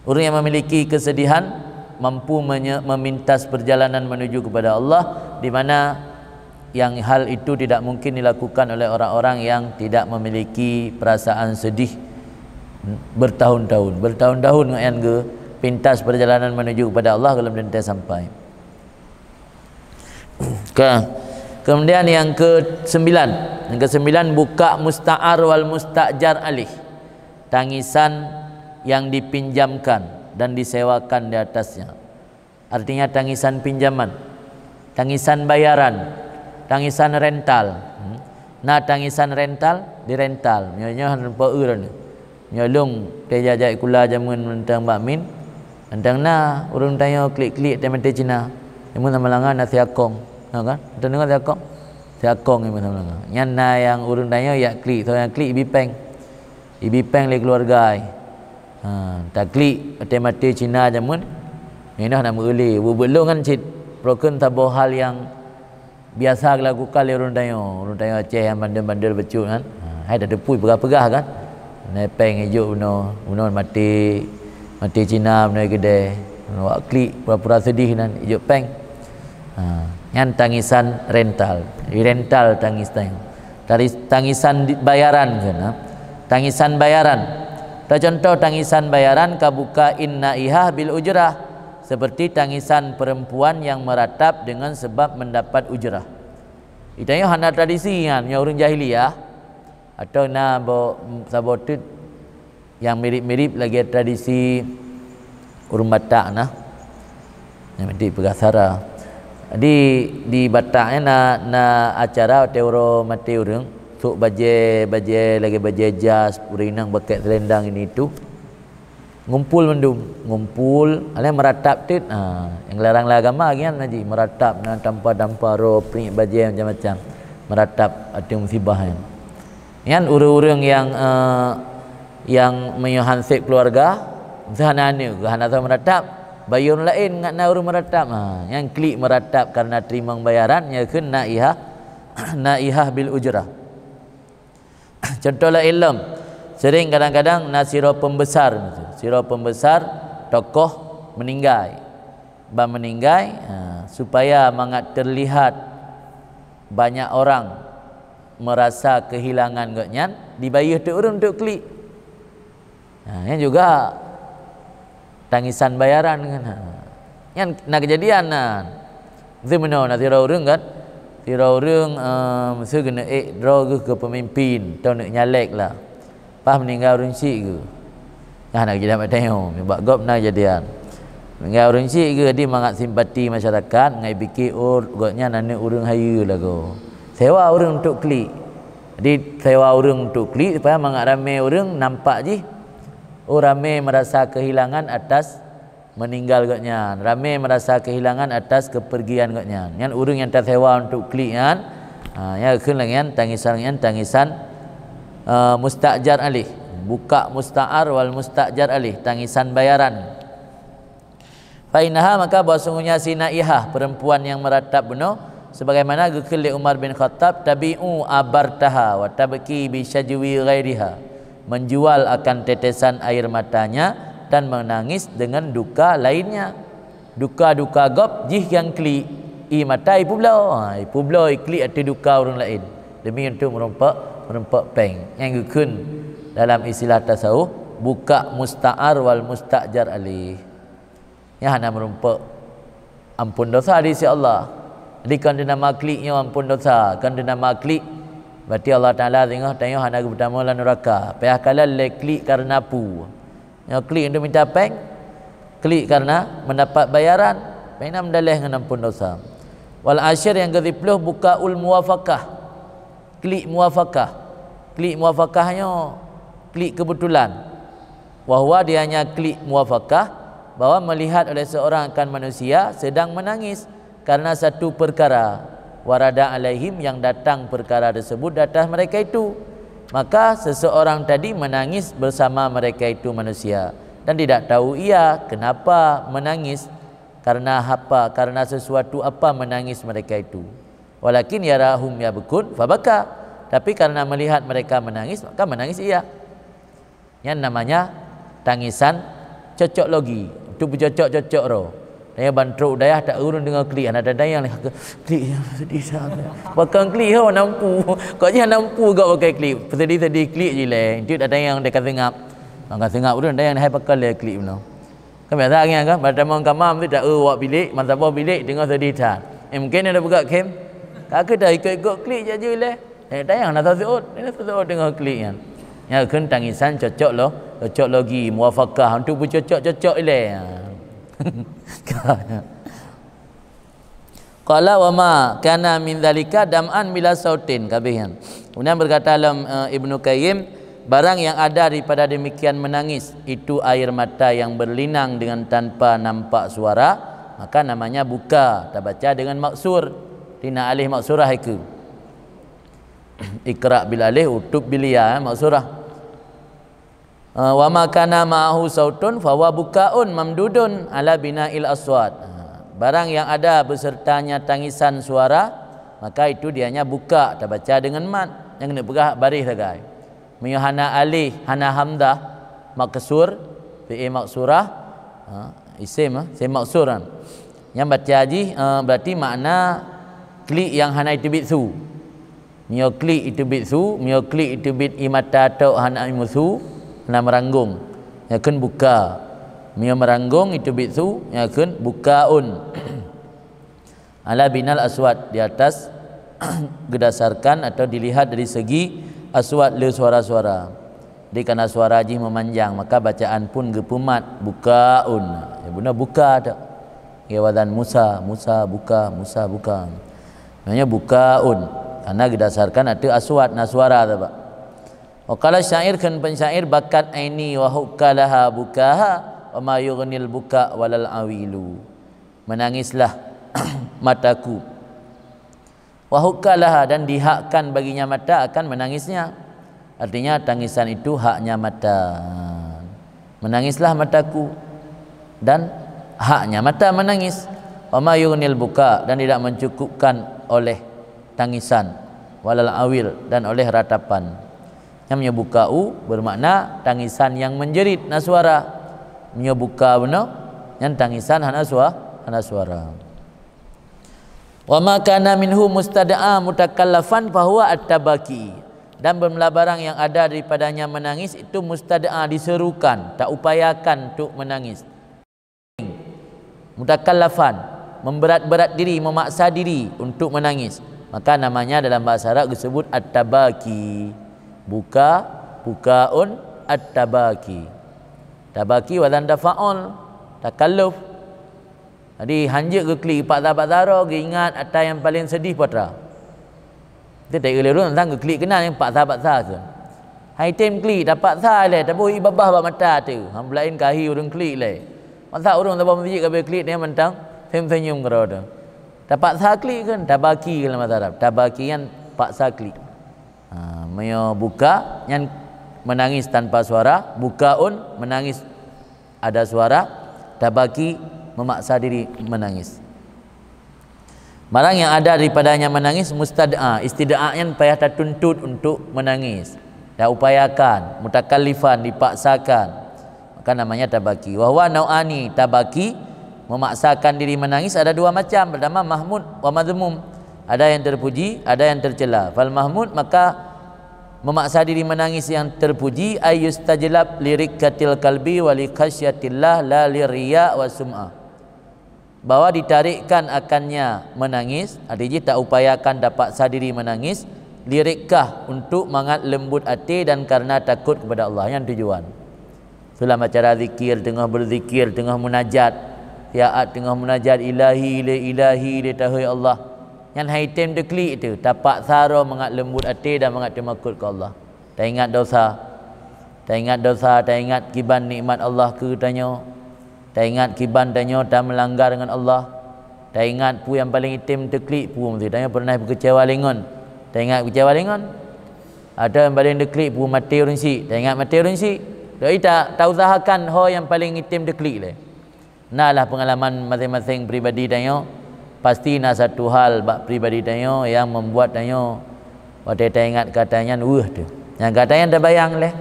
Orang yang memiliki kesedihan mampu memintas perjalanan menuju kepada Allah, di mana yang hal itu tidak mungkin dilakukan oleh orang-orang yang tidak memiliki perasaan sedih bertahun-tahun ngayan ke pintas perjalanan menuju kepada Allah kalau belum sampai. Kemudian yang ke-9, buka musta'ar wal musta'jar alih, tangisan yang dipinjamkan dan disewakan di atasnya. Artinya tangisan pinjaman, tangisan bayaran, tangisan rental. Nah, tangisan rental dirental. Nyonya hampa urang. Nyolong tejajak kula jamun mentang bakmin. Antang na urang tanya klik-klik temente Cina. Emu namalangan na siakong. Kan? Kita dengar siakong. Siakong emu namalangan. Nyan na yang urang tanya ya klik, so yang klik ibipeng. Ibipeng le keluarga ai. Tak klik mate-mate Cina jamun. Ini nak menguli. Belum kan cit broken tabo hal yang biasa dilakukan oleh orang tanya Aceh yang bandel-bandel becut kan. Hai dah depui pegah-pegah kan. Nepeng hijau uno mati Cina menaik kedai. Wak klik pura-pura sedih dan hijau peng. Yang tangisan rental. Di rental tangisan. Dari tangisan bayaran kan. Tangisan bayaran. Contoh tangisan bayaran kabuka inna ihah bil ujrah, seperti tangisan perempuan yang meratap dengan sebab mendapat ujrah. Itanya hana tradisi kan, yang orang jahiliyah atau na sabotut yang mirip-mirip lagi tradisi urang Batak nah. Yang di Pegasara. Di Bataknya na acara teoro mati urang, sok baje lagi baje jas, urinang pakai selendang ini itu. Ngumpul ada meratap tit, yang larang agama kan haji meratap tanpa ro pring baju macam-macam meratap ada musibah kan urang-urang yang menyohansip keluarga sehana-hana meratap bayar lain ngana urang meratap yang klik meratap karena terima bayaran ya kun naihah bil ujrah. Contohlah ilm sering kadang-kadang siro pembesar tokoh meninggal supaya mangat terlihat banyak orang merasa kehilangan gaknya dibayar tu urang untuk klik. Yang juga tangisan bayaran kan. Yang nak kejadian itu benar siro urang kan. Siro urang mesti kena draw ke pemimpin tau nak nyalek lah. Pas meninggal orang cik ke? Nak jadi dapat tengok. Buat gop nak jadian. Meninggal orang cik ke dia mangat simpati masyarakat, ngai fikir gopnya nana orang haya lah ko. Sewa orang untuk klik. Jadi sewa orang untuk klik supaya mangat ramai orang nampak je. Ramai merasa kehilangan atas meninggal gopnya. Ramai merasa kehilangan atas kepergian gopnya. Yang orang yang tersewa untuk klik kan. Ya kun langian tangisan musta'jar alih, buka musta'ar wal musta'jar alih, tangisan bayaran. Fa innaha maka bahasanya si naihah perempuan yang meratap benar sebagaimana gekeli Umar bin Khattab, tabi'u abartaha wa tabki bi syajwi ghairiha, menjual akan tetesan air matanya dan menangis dengan duka lainnya. Duka-duka gop jih yang kli i mata ipu blau kli ati duka orang lain demi untuk merompak peng yang gekun dalam istilah tasawuf buka musta'ar wal musta'jar alih. Ya hana merompak ampun dosa di sisi Allah. Jadi kan dia nama kliknya ampun dosa, kan dia nama klik berarti Allah Taala tengok hana pertama lan neraka. Payah kala le klik karena pu. Ya klik untuk minta peng, klik karena mendapat bayaran, pena mendalih dengan ampun dosa. Wal asyir yang ke-10 bukaul muwafaqah. Klik muwafaqah. Klik muwafaqahnya klik kebetulan. Wahwa dia hanya klik muwafaqah bahwa melihat oleh seorang akan manusia sedang menangis karena satu perkara warada alaihim yang datang perkara tersebut atas mereka itu, maka seseorang tadi menangis bersama mereka itu manusia dan tidak tahu ia kenapa menangis, karena apa, karena sesuatu apa menangis mereka itu. Walakin yarahum yabkun fabaka, tapi karena melihat mereka menangis maka menangis ia. Yang namanya tangisan cocok logi, itu bercocok-cocok roh. Daya bantruk daya tak urun dengan klik, ada daya yang klik sedih sangat. Bahkan klik ho nampu. Kau je nampu gak pakai klik. Sedih-sedih klik je le. Itu ada yang dekat sengap. Angkat sengap urun daya yang hai pakai le klik benar. Kan biasa kan pada mang kamam tu tak wak bilik, masa bawah bilik dengar sedih tak. Mungkin ada buka kem. Kakak dah ikut-ikut klik je le. Daya nak tahu dengan klik kan. Ya kan tangisan cocok loh. Cocok lagi muwafaqah untuk bercocok-cocok le. Qala wa ma kana min dzalika dam'an bila sautin kabihan. Kemudian berkata dalam Ibnu Qayyim, barang yang ada daripada demikian menangis itu air mata yang berlinang dengan tanpa nampak suara, maka namanya buka. Kita baca dengan maksur, tina alih maksurah itu. Iqra bil alih utub bil ya maksurah. Wa ma kana ma'ahu sautun fa wa bukaun mamdudun ala bina'il aswat. Barang yang ada besertanya tangisan suara, maka itu dianya buka. Kita baca dengan mat, yang kena pegah baris sagai. Miyahana alih hana hamdah maksur fi maksurah isim maksuran. Yang baca haji berarti makna klik yang hana itu bitsu. Mio klik itu bitsu, mio klik itu bit imata atau hana imusu. Nak meranggung, yang akan buka. Mia meranggung itu bitsu, yang akan bukaun. Ala binal aswat, di atas berdasarkan atau dilihat dari segi aswat le suara-suara. Jadi karena suara haji memanjang, maka bacaan pun gepumat bukaun. Ya benar buka tak? Ya wadan Musa buka, Musa buka. Namanya bukaun karena berdasarkan atau aswat suara tak Pak. Wakala syair kan pensyair bakat aini wa hukalaha bukaha wa ma yughnil buka walal awilu. Menangislah mataku. Wa hukalaha, dan dihakkan baginya mata akan menangisnya. Artinya tangisan itu haknya mata. Menangislah mataku dan haknya mata menangis. Wa ma yughnil buka, dan tidak mencukupkan oleh tangisan walal awil, dan oleh ratapan. Yang menyebukau bermakna tangisan yang menjerit suara. Menyebuka benar yang tangisan hana suara. Wa ma kana minhu mustada'a mutakallafan fa huwa at-tabaki. Dan bermula barang yang ada daripadanya menangis itu mustada'a, diserukan, tak upayakan untuk menangis. Mutakallafan, memberat-berat diri, memaksa diri untuk menangis, maka namanya dalam bahasa Arab disebut at-tabaki. Bukaun at-tabaki. Tabaki wazan dafa'ul, takalluf. Jadi hanjek ke klik pak zara ke ingat atas yang paling sedih patra. Kita tak kira dulu tentang ke klik kenal yang pak zara tu. Hai tim klik dapat sah le, tapi ibabah bak mata tu. Hang belain kahi urang klik le. Masa urang tabah masjid ke klik dia mentang senyum kero tu. Dapat sah klik kan tabaki dalam bahasa Arab. Tabaki yang paksa klik. Maya buka yang menangis tanpa suara, bukaun menangis ada suara, tabaki memaksa diri menangis. Barang yang ada daripadanya menangis mustad'a, istida'anya payah tertuntut untuk menangis. Dah upayakan, mutakallifan, dipaksakan. Maka namanya tabaki. Wa huwa nau'ani, tabaki memaksakan diri menangis ada dua macam. Pertama mahmud wa madhmum. Ada yang terpuji, ada yang tercela. Fal mahmud maka memaksa diri menangis yang terpuji ayyustajlab lirikatil kalbi wa likasyatillah la liriya wa sum'ah. Bahwa ditarikkan akannya menangis, artinya tak upayakan dapat sadiri menangis, lirikkah untuk mangat lembut hati dan karena takut kepada Allah, yang tujuan. Selama cara zikir, tengah berzikir, tengah munajat, yaat tengah munajat ilahi ilahi tahu Allah. Yang haitim deklik itu tapak sara mangat lembut hati dan mangat takut ke Allah. Tak ingat dosa. Tak ingat dosa, tak ingat kiban nikmat Allah ke tanya. Tak ingat kiban tanya tak melanggar dengan Allah. Tak ingat pu yang paling itim deklik pu mesti tanya pernah berkecewa lengon. Tak ingat kecewa lengon. Ada yang paling deklik pu mati urang si. Tak ingat mati urang si. Doi tak usahakan ho yang paling itim deklik le. Nalah pengalaman masing-masing pribadi tanya. Pasti nak satu hal bab pribadi tanya yang membuat tanya waktu tak ingat katanya tu. Yang katanya dah bayang leh.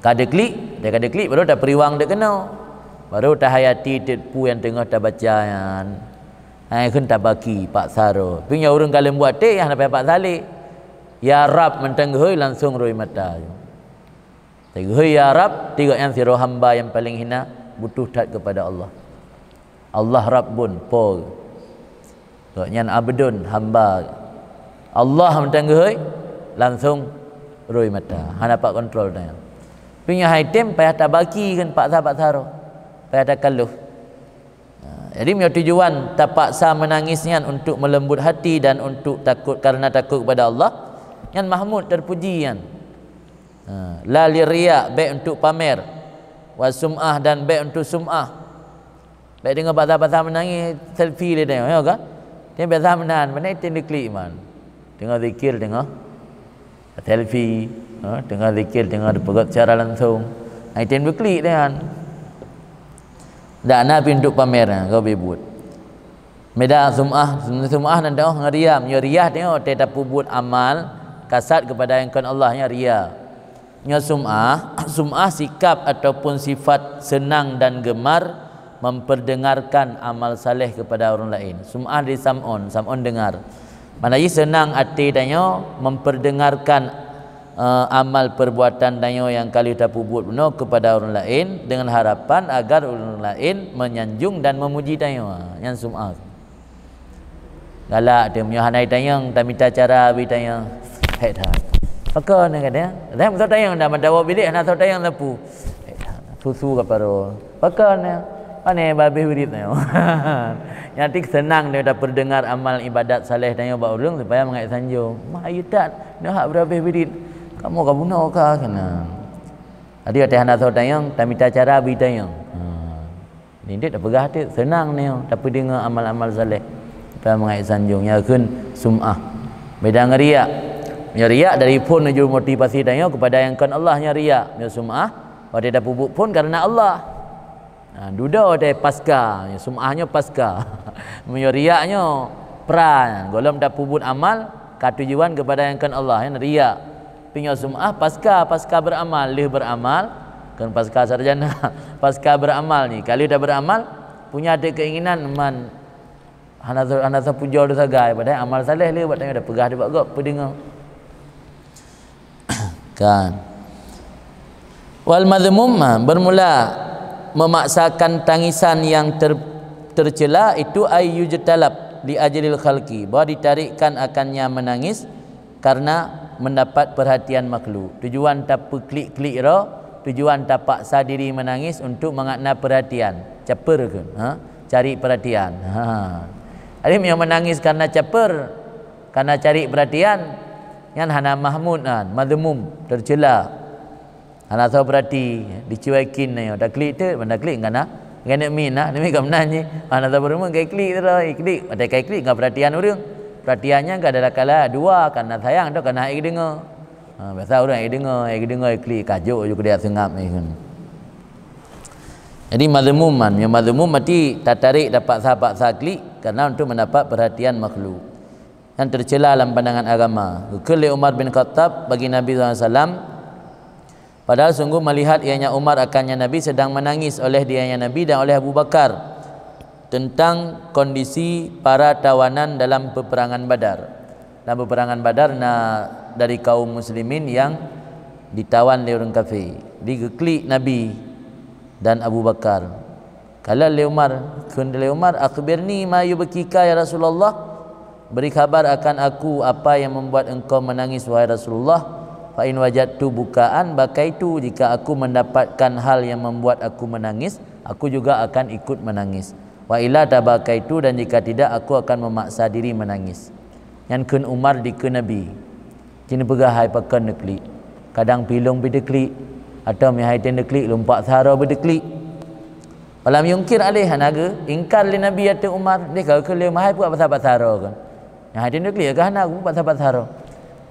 Kada klik, dia kada klik baru dah periwang dah kena. Baru tak hayati tipu yang tengah tak baca yang hai kun tak baki pak saro. Punya orang kalau buat teh yang dapat pak salik. Ya Rab mentenghoi langsung roi mata. Tenghoi ya Rab, tiga yang siro hamba yang paling hina butuh tat kepada Allah. Allah Rabbun po. Doknya abdun hamba. Allah mentenghoi langsung roi mata. Han dapat kontrol dah. Punya item payah tak baki kan pak sahabat saro. Payah takalluf. Jadi punya tujuan terpaksa menangisnya untuk melembut hati dan untuk takut karena takut kepada Allah. Yang mahmud terpuji yang la liriya baik untuk pamer, wa sum'ah dan baik untuk sum'ah. Baik dengan bahasa-bahasa menangis selfie dia tengok ya kan. Dia biasa menahan mana itu diklik man. Tengah zikir tengah selfie, tengah zikir tengah dipegat secara langsung. Itu diklik dengan dak nabi untuk pamer kau bebut. Meda sum'ah dan dah ngeriam, nya riyah tengok tak pubut amal kasat kepada yang kan Allah nya ria. Nya sum'ah sikap ataupun sifat senang dan gemar memperdengarkan amal saleh kepada orang lain. Sum'ah di sam'un dengar. Maknanya senang hati tanya memperdengarkan amal perbuatan danyo yang kali tak pubut benar kepada orang lain dengan harapan agar orang lain menyanjung dan memuji danyo. Yang sum'ah galak dia punya hanai tanyang tak minta cara bi tanyang hai dah maka ni kata dah betul tanyang dah mendawa bilik nak tahu tanyang lapu susu ke paro maka ni ane babi wirid tanyang yang tik senang dia dah perdengar amal ibadat saleh tanyang ba urang supaya mengai sanjung mak ayu tak dah hak berapa wirid kamu kabuna ka kena adi ada hendak tahu tanyang tak minta cara bi tanyang ni dia dah pegah dia senang ni tak perdengar amal-amal saleh supaya mengai sanjung ya kun sum'ah beda ngeriak nya riak dari pun menuju motivasi tanya kepada yang kan Allah nya riak nya sum'ah pada dah pupuk pun karena Allah duda ada pasca nya sum'ahnya pasca nya riaknya peran golom dah puput amal katujuan kepada yang kan Allah yang riak punya sum'ah pasca beramal lih beramal kan pasca sarjana pasca beramal ni kalau dah beramal punya ada keinginan man Hanasa puja dosa gai pada amal saleh dia buat tanya dah pegah dia buat gop pedengar kan. Wal madhmum bermula memaksakan tangisan yang tercela itu ayyujtalab li ajlil khalqi, bahwa ditarikkan akannya menangis karena mendapat perhatian makhluk. Tujuan tak klik-klik ro, tujuan tak paksa diri menangis untuk mengakna perhatian. Caper ke? Cari perhatian. Ada yang menangis karena caper, karena cari perhatian, yang hana mahmud madhmum tercela. Hana tahu perhati, dicuekin ni, dah klik tu, mana klik ngana? Ngana min demi kam nanya. Hana tahu berumur kai klik tu lah, klik. Ada kai klik ngah perhatian orang. Perhatiannya enggak ada kala dua karena sayang tu karena ai dengar. Biasa orang ai dengar klik kajuk juga dia sengap ni kan. Jadi madhmuman, yang madhmum mati tak tarik dapat sahabat klik. karena untuk mendapat perhatian makhluk yang tercela dalam pandangan agama. Kekali Umar bin Khattab bagi Nabi SAW, padahal sungguh melihat ianya Umar akannya Nabi sedang menangis oleh dianya Nabi dan oleh Abu Bakar tentang kondisi para tawanan dalam peperangan Badar. Dalam peperangan Badar dari kaum muslimin yang ditawan oleh orang kafir, digeklik Nabi dan Abu Bakar. Kala le Umar, kundle Umar, akhbirni ma yubkika ya Rasulullah, beri kabar akan aku apa yang membuat engkau menangis wahai Rasulullah. Fa in wajadtu bukaan bakaitu, jika aku mendapatkan hal yang membuat aku menangis, aku juga akan ikut menangis. Wa illa tabakaitu, dan jika tidak aku akan memaksa diri menangis. Yang kun Umar di ke Nabi kini pegahai pakan neklik, kadang pilung bideklik atau mihai ten deklik lompat sara bideklik. Walam yungkir alih hanaga ingkar li Nabi atau Umar, dia kau ke mahai buat pasal sara kan. Yang hadin deklik ke hana aku pasal sara.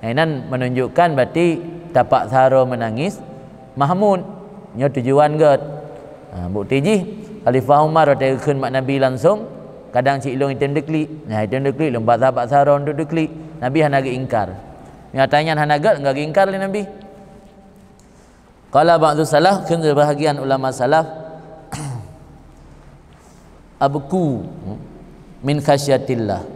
Ini menunjukkan berarti tapak sara menangis Mahmud nya tujuan gat. Bukti ji Khalifah Umar waktu keun mak Nabi langsung kadang cik long item deklik. Nah item deklik lompat tapak sara untuk deklik. Nabi hanaga ingkar. Nyatanya hanaga enggak ingkar li Nabi. Qala ba'du salaf, keun sebahagian ulama salaf, abku min khasyatillah,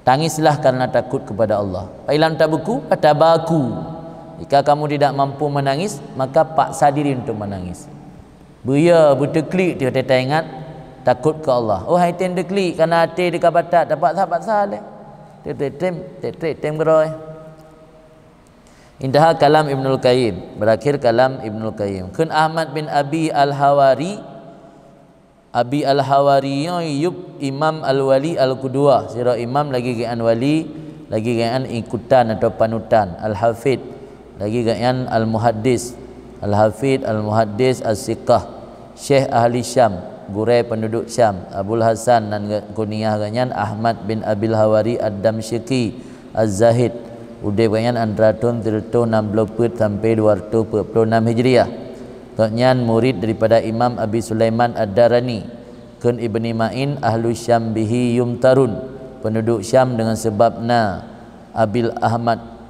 tangislah karena takut kepada Allah. Failam tabku fatabaku, jika kamu tidak mampu menangis maka paksa diri untuk menangis. Buya berteklik dia kata ingat takut ke Allah. Oh hai ten deklik karena hati dekat batat dapat sahabat saleh. Tem geroi. Indah kalam Ibnul Qayyim, berakhir kalam Ibnul Qayyim. Kun Ahmad bin Abi Al-Hawari, Abi Al-Hawari yub Imam Al-Wali Al-Qudwa, sira imam lagi gaan wali, lagi gaan ikutan atau panutan. Al-Hafid lagi gaan Al-Muhaddis, Al-Hafid Al-Muhaddis As-Siqah, Syekh Ahli Syam, gurai penduduk Syam. Abul Hasan dan kunyah ganyan Ahmad bin Abil Hawari Ad-Damsyiki Az-Zahid, udah ganyan antara tahun 360 sampai 246 Hijriah. Kenyan murid daripada Imam Abi Sulaiman Ad-Darani. Kun Ibni Ma'in ahlu Syam bihi yumtarun, penduduk Syam dengan sebabna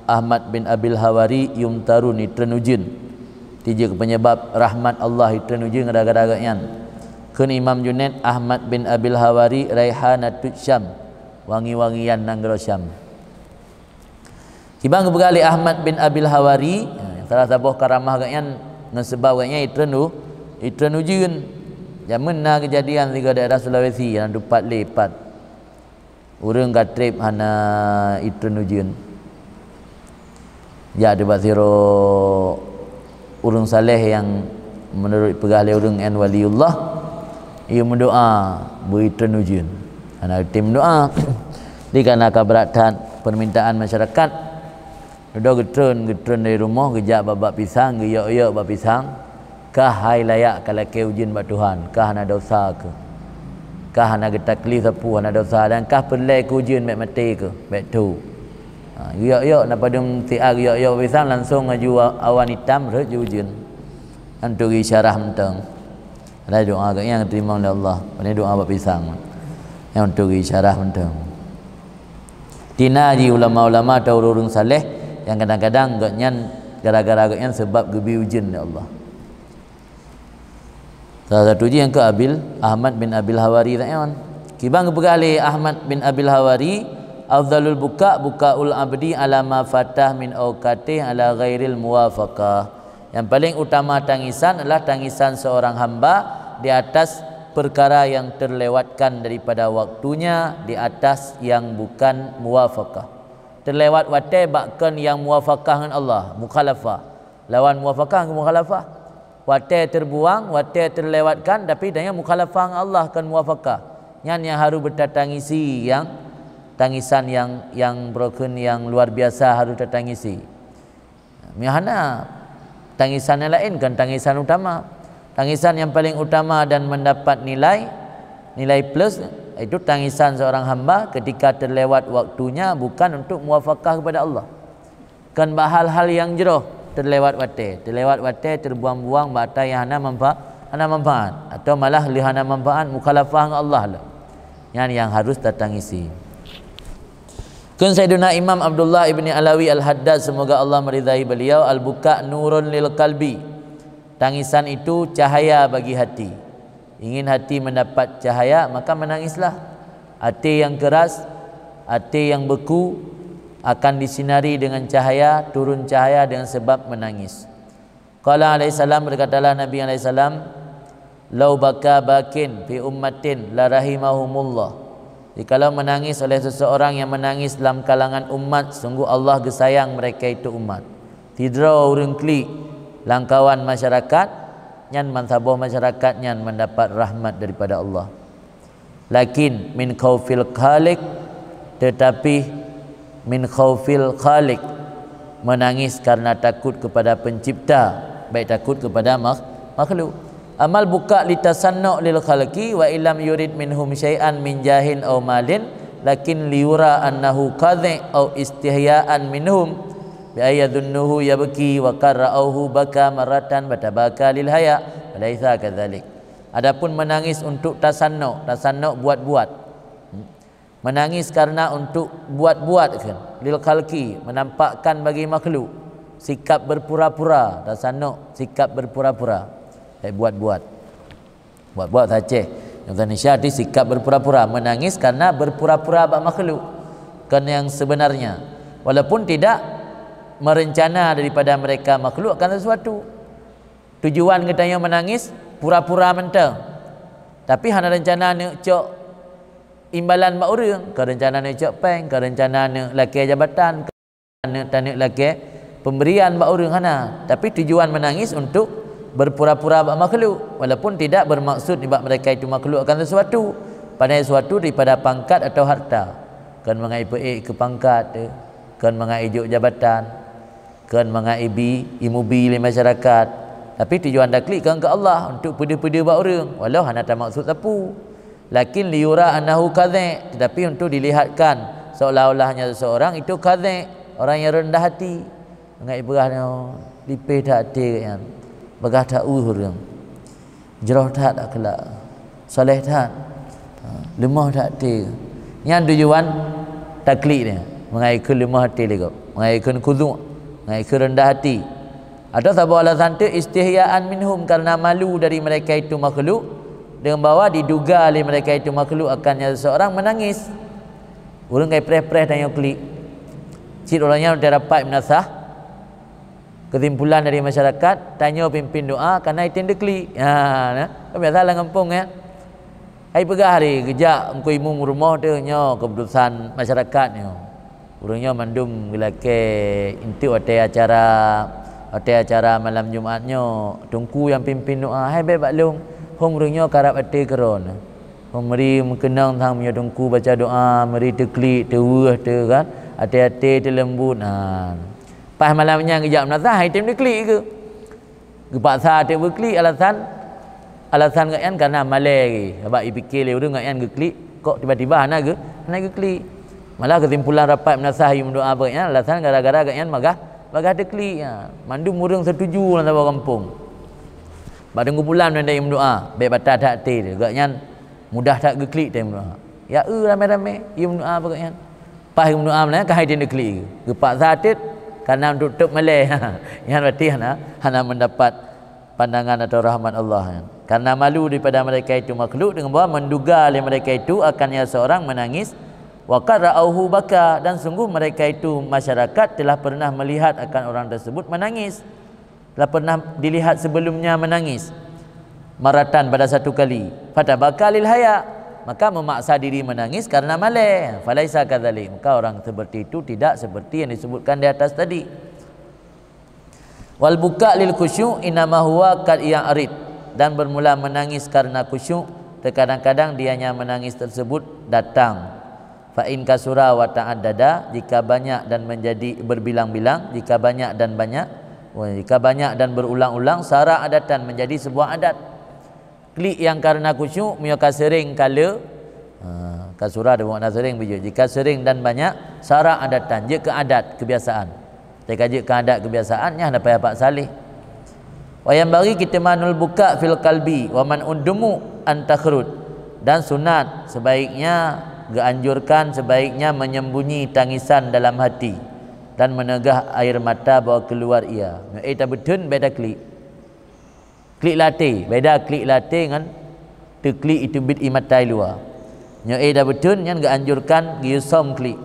Ahmad bin Abil Hawari yumtarun itrenujun, tiga penyebab rahmat Allah itrenujun gara-gara-garanya. Kun Imam Junaid Ahmad bin Abil Hawari raihanatut Syam, wangi-wangian nanggara Syam. Kibang bergali Ahmad bin Abil Hawari, salah satu karamah agaknya dengan sebab agaknya itrenujun. Zaman na kejadian tiga daerah Sulawesi yang dupat lepat. Urang katrip hana itrenujun. Ya ada basiro urang saleh yang menurut pegali urang an waliullah, ia mendoa beitrenujun. Hana tim doa dikarenakan keberatan permintaan masyarakat. Dah getun dari rumah gejak babak pisang, geyok-yok babak pisang. Kah hai layak kalau ke ujian bak Tuhan, kah hana dosa ke? Kah hana getakli sapu hana dosa, dan kah perlai ke ujian mek mati ke? Mek tu. Geyok-yok nak padum tiar geyok-yok pisang langsung ngaju awan hitam rek ujian. Antu isyarah mentang. Ada doa yang terima oleh Allah. Ini doa bak pisang. Yang untuk isyarah mentang. Tina ji ulama-ulama atau urung saleh yang kadang-kadang gaknyan gara-gara gaknyan sebab gebi ujian ya Allah. Salah satu yang ke Ahmad bin Abil Hawari ta'an. Kibang kepegali Ahmad bin Abil Hawari, afdalul bukaul abdi ala ma fatah min awqati ala ghairil muwafaqah. Yang paling utama tangisan adalah tangisan seorang hamba di atas perkara yang terlewatkan daripada waktunya, di atas yang bukan muwafaqah. Terlewat wate bakkan yang muwafaqah dengan Allah, mukhalafah. Lawan muwafaqah ke mukhalafah. Wate terbuang, wate terlewatkan, tapi dengan mukhalafah dengan Allah kan muwafaqah. Yang harus bertatangisi, yang tangisan yang broken, yang luar biasa harus tertangisi. Mihana tangisan yang lain kan tangisan utama. Tangisan yang paling utama dan mendapat nilai plus itu tangisan seorang hamba ketika terlewat waktunya, bukan untuk muwafaqah kepada Allah. Kan hal-hal yang jeroh terlewat wate, terbuang-buang bata yang hana manfaat atau malah lihana manfaat mukhalafah dengan Allah lah. yang harus tertangisi. Kun Sayyiduna Imam Abdullah ibni Alawi Al-Haddad, semoga Allah meridai beliau, al-buka nurun lil qalbi, tangisan itu cahaya bagi hati. Ingin hati mendapat cahaya, maka menangislah. Hati yang keras, hati yang beku akan disinari dengan cahaya, turun cahaya dengan sebab menangis. Qala alaihi salam, berkatalah Nabi alaihi salam, lau baka bakin fi ummatin la rahimahumullah. Jikalau menangis oleh seseorang yang menangis dalam kalangan umat, sungguh Allah gesayang mereka itu umat. Tidra urang klik langkawan masyarakat, nyan mansaboh masyarakat nyan mendapat rahmat daripada Allah. Lakin min khaufil khaliq, tetapi min khaufil khaliq, menangis karena takut kepada pencipta, baik takut kepada makhluk. Amal buka litasannu' lil khalqi wa illam yurid minhum syai'an min jahin aw malin, lakin liyura annahu kadhi aw istihya'an minhum bi ayyadunnuhu yabki wa qara'uhu baka maratan batabaka lil haya walaisa kadzalik. Adapun menangis untuk tasannu', buat-buat. Menangis karena untuk buat-buat kan, lil khalqi, menampakkan bagi makhluk, sikap berpura-pura. Tasannu', sikap berpura-pura. Buat-buat saja. Yang Indonesia itu sikap berpura-pura, menangis karena berpura-pura bak makhluk kan yang sebenarnya, walaupun tidak merencana daripada mereka makhluk akan sesuatu. Tujuan katanya menangis pura-pura mentang, tapi hana rencana nak cok imbalan mak orang, ke rencana nak cok peng, ke rencana nak laki jabatan, ke nak laki pemberian mak orang hana. Tapi tujuan menangis untuk berpura-pura bak makhluk, walaupun tidak bermaksud bak mereka itu makhluk akan sesuatu, pandai sesuatu daripada pangkat atau harta. Kan mengai peik ke pangkat, kan mengai juk jabatan, kan mengai imubi di masyarakat. Tapi tujuan daklik kan ke Allah, untuk peda-peda bak orang, walau hana tak maksud tapu. Lakin liyura annahu kadhi, tetapi untuk dilihatkan seolah-olahnya seseorang itu kadhi, orang yang rendah hati. Mengai berahnya lipih tak hati kan, bagah tak orang, jerah tak kelak, soleh tak, lemah tak hati. Yang tujuan taklid dia, mengaikkan lemah hati dia, mengaikkan khudu', mengaikkan rendah hati. Atau sabah alasan tu istihya'an minhum, karena malu dari mereka itu makhluk, dengan bahawa diduga oleh mereka itu makhluk akannya seseorang menangis. Orang kaya preh-preh tanya klik, cik orangnya udah dapat menasah. Kesimpulan dari masyarakat, tanya pimpin doa kerana itin dekli. Biasalah kampung ya. Hai pegah hari kejak engkau imum rumah tu nya keputusan masyarakat nya. Urangnya mandum gelake inti acara malam Jumaatnya, tungku yang pimpin doa. Hai baik baklung, hom urangnya karap ate keron. Hom meri mengenang tang punya tungku baca doa, meri dekli teueuh tu kan. Hati-hati tu lembut. Pas malamnya kejap menasah, hai tim dia klik ke? Kepaksa dia berklik alasan ngayan karena malai ke. Sebab dia fikir dia orang ngayan ke klik, kok tiba-tiba hana ke klik. Malah kesimpulan rapat menasah yang mendoa berknya, alasan gara-gara ngayan magah dia klik. Mandum orang setuju dalam sebuah kampung. Pada kumpulan dan dia mendoa, baik batal tak hati dia. Ngayan mudah tak ke klik dia mendoa. Ya ramai-ramai dia mendoa berknya. Pas dia mendoa mana ke hai dia klik. Kepaksa dia karena untuk tutup malai, yang berarti hana mendapat pandangan atau rahmat Allah. Karena malu daripada mereka itu makhluk, dengan bahawa menduga oleh mereka itu akannya seorang menangis. Wa qara'uhu baka, dan sungguh mereka itu masyarakat telah pernah melihat akan orang tersebut menangis, telah pernah dilihat sebelumnya menangis maratan pada satu kali. Fatabaka lil haya, maka memaksa diri menangis karena malai. Falaisa kadzalik, maka orang seperti itu tidak seperti yang disebutkan di atas tadi. Wal buka lil khusyuk inama huwa kad ya'rid, dan bermula menangis karena khusyuk, terkadang-kadang dianya menangis tersebut datang. Fa in kasura wa ta'addada, jika banyak dan menjadi berbilang-bilang, jika banyak dan berulang-ulang, sara adatan, menjadi sebuah adat. Klik yang karena khusyuk maka sering kala kasura ada makna sering biju. Jika sering dan banyak, sara adatan, je ke adat kebiasaan. Jika je ke adat kebiasaannya hendak payah pak salih. Wa yang bagi kita manul buka fil qalbi wa man undumu an takhrud, Dan sunat sebaiknya dianjurkan sebaiknya menyembunyi tangisan dalam hati dan menegah air mata bawa keluar ia. Tak betul beda klik. Klik latih, beda klik latih dengan teklik itu bit imatai luar. Dah betul yang dianjurkan giusom klik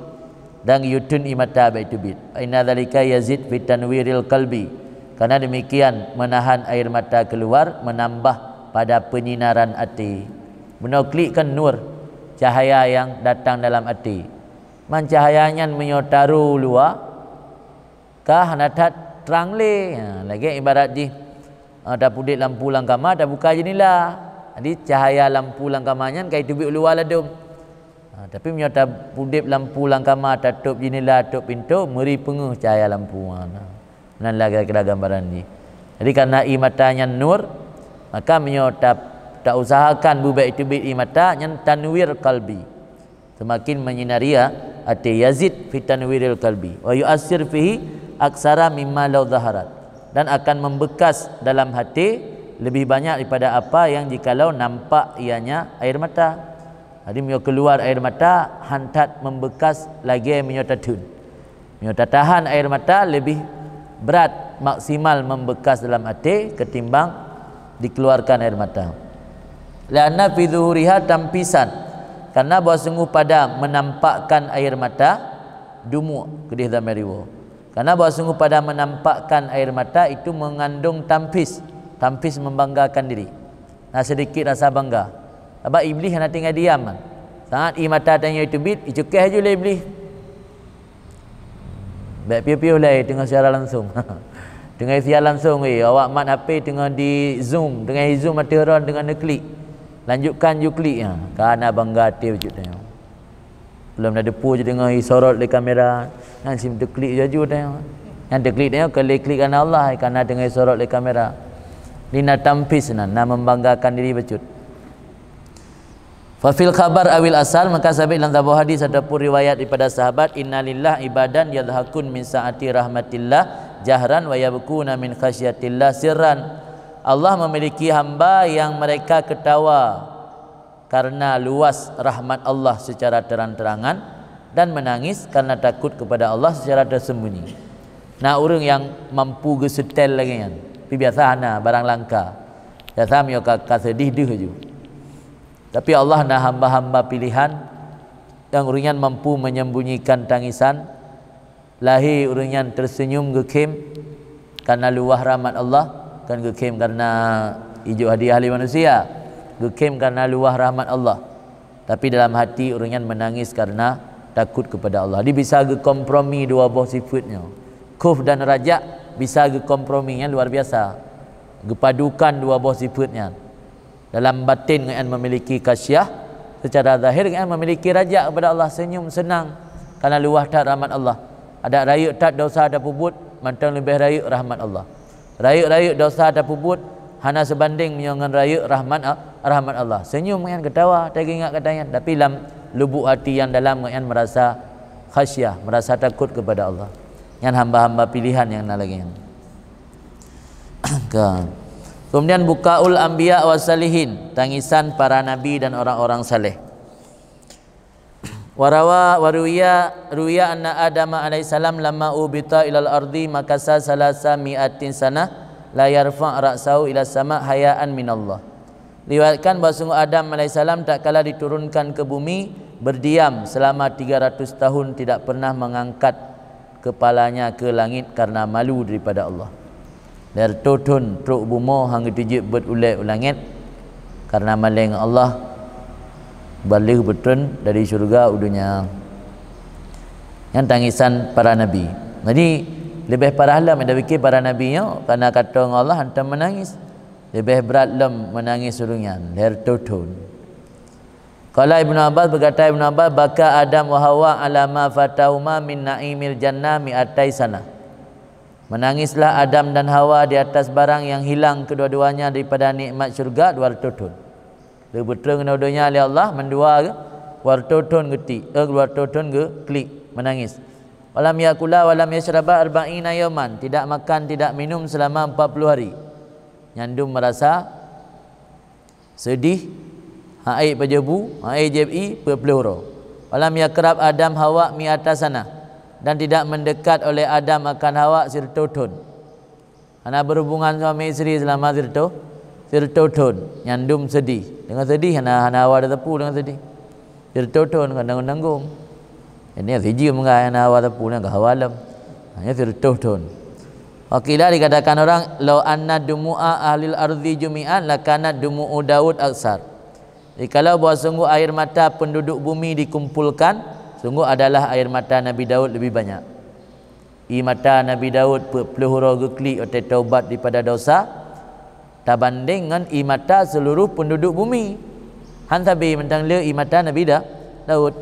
dan giutun imata ba itu bit. Inna dzalika yazid fi tanwiril qalbi. Karena demikian menahan air mata keluar, menambah pada penyinaran hati. Benar klik kan nur, cahaya yang datang dalam hati. Man cahayanya menyotaru luar, kah natat terang le. Lagi ibarat di ada pudit lampu langkama, ada buka jendela. Jadi cahaya lampu langkamanya kai tubik luar ladum. Tapi menyota pudit lampu langkama, tutup jendela, tutup pintu, meri penguh cahaya lampu. Nan lagi kira gambaran ni. Jadi karena imatanya nur, maka menyota tak usahakan bubai itu bi imata yang tanwir qalbi. Semakin menyinari hati yazid fi tanwiril qalbi wa yu'assir fihi aksara mimma law zaharat, dan akan membekas dalam hati lebih banyak daripada apa yang jikalau nampak ianya air mata. Jadi mio keluar air mata hantat membekas lagi menyota tun. Menyota tahan air mata lebih berat maksimal membekas dalam hati ketimbang dikeluarkan air mata. La'anna fi dhuhuriha tampisan, karena bahawa sungguh pada menampakkan air mata dumu kedih dameriwo. Karena bahawa sungguh pada menampakkan air mata itu mengandung tampis. Tampis membanggakan diri. Nah, sedikit rasa bangga. Sebab iblis nak tinggal diam kan. Sangat mata tanya itu bit, icukeh je lah iblis. Baik piu-piu lah tengah siaran langsung. Tengah siaran langsung awak mat HP tengah di zoom, tengah zoom mati heran dengan klik. Lanjutkan you klik kerana bangga hati wujud tengok. Belum ada depu je tengah sorot di kamera. Nan sim tu klik je tengok. Yang klik tengok kali klik kerana Allah, kerana tengah sorot di kamera. Lina tampis na membanggakan diri becut. Fa fil khabar awil asal, maka sabit dalam sebuah hadis ataupun riwayat daripada sahabat, innalillah ibadan yadhakun min saati rahmatillah jahran wa yabkuna min khasyatillah sirran. Allah memiliki hamba yang mereka ketawa karena luas rahmat Allah secara terang-terangan dan menangis karena takut kepada Allah secara tersembunyi. Nah, orang yang mampu gesetel lagi kan. Tapi biasa hana barang langka. Biasa mio ka sedih deh je. Tapi Allah nah hamba-hamba pilihan yang orang yang mampu menyembunyikan tangisan, lahir orang yang tersenyum gekem karena luah rahmat Allah, kan gekem karena hijau hadiah ahli manusia, gekem karena luah rahmat Allah. Tapi dalam hati orang yang menangis karena takut kepada Allah. Dia bisa kompromi dua buah sifatnya. Kuf dan rajak bisa komprominya luar biasa. Gepadukan dua buah sifatnya. Dalam batin dengan memiliki kasyah, secara zahir dengan memiliki rajak kepada Allah, senyum senang karena luah tak rahmat Allah. Ada rayuk tak dosa ada pubut, mantang lebih rayuk rahmat Allah. Rayuk-rayuk dosa ada pubut, hana sebanding dengan rayuk rahmat Allah. Senyum dengan ketawa, tak ingat katanya, tapi dalam lubuk hati yang dalam dengan merasa khasyah, merasa takut kepada Allah. Yang hamba-hamba pilihan yang nak lagi. Kemudian bukaul anbiya wasalihin, tangisan para nabi dan orang-orang saleh. Ruya anna Adam alaihissalam lamma ubita ilal ardi makasa salasa mi'atin sanah la yarfa' ra'sahu ila sama' hayaan minallah. Riwayatkan bahawa sungguh Adam alaihissalam tak kala diturunkan ke bumi berdiam selama 300 tahun tidak pernah mengangkat kepalanya ke langit karena malu daripada Allah. Dari tutun truk bumo hang tujib berulai langit karena maling Allah balik betul dari syurga udunya. Yang tangisan para nabi. Jadi lebih parah lah ada fikir para nabi nya karena kata Allah hantar menangis. Lebih berat lem menangis surungan dari tutun. Kalau Ibnu Abbas berkata, Ibnu Abbas baka Adam wa Hawa ala ma fatahuma min na'imil jannah mi'atai sana. Menangislah Adam dan Hawa di atas barang yang hilang kedua-duanya daripada nikmat syurga 200 tahun. Betul kedua-duanya oleh Allah mendua ke 200 tahun geti, 200 tahun ke klik menangis. Walam yakula walam yashraba arba'ina yawman, tidak makan tidak minum selama 40 hari. Nyandum merasa sedih, Air pajabu, air jebi, pelihara. Walam yakrab Adam Hawa mi'ata sana. Dan tidak mendekat oleh Adam akan Hawa sirtutun. Hana berhubungan suami isteri selama sirtutun. Nyandum sedih. Dengan sedih, hana Hawa ada tepu dengan sedih. Sirtutun, kandang-nanggung. Ini siji mengai hana Hawa tepu dengan hawalam. Hanya sirtutun. Wakilah dikatakan orang, lau anna dumu'a ahlil ardi jumi'an lakanat dumu'u Daud aksar. Jadi kalau bahawa sungguh air mata penduduk bumi dikumpulkan, sungguh adalah air mata Nabi Daud lebih banyak. I mata Nabi Daud pelihara geklik atau taubat daripada dosa, tak banding dengan i mata seluruh penduduk bumi. Han tabi mentang le i mata Nabi Daud.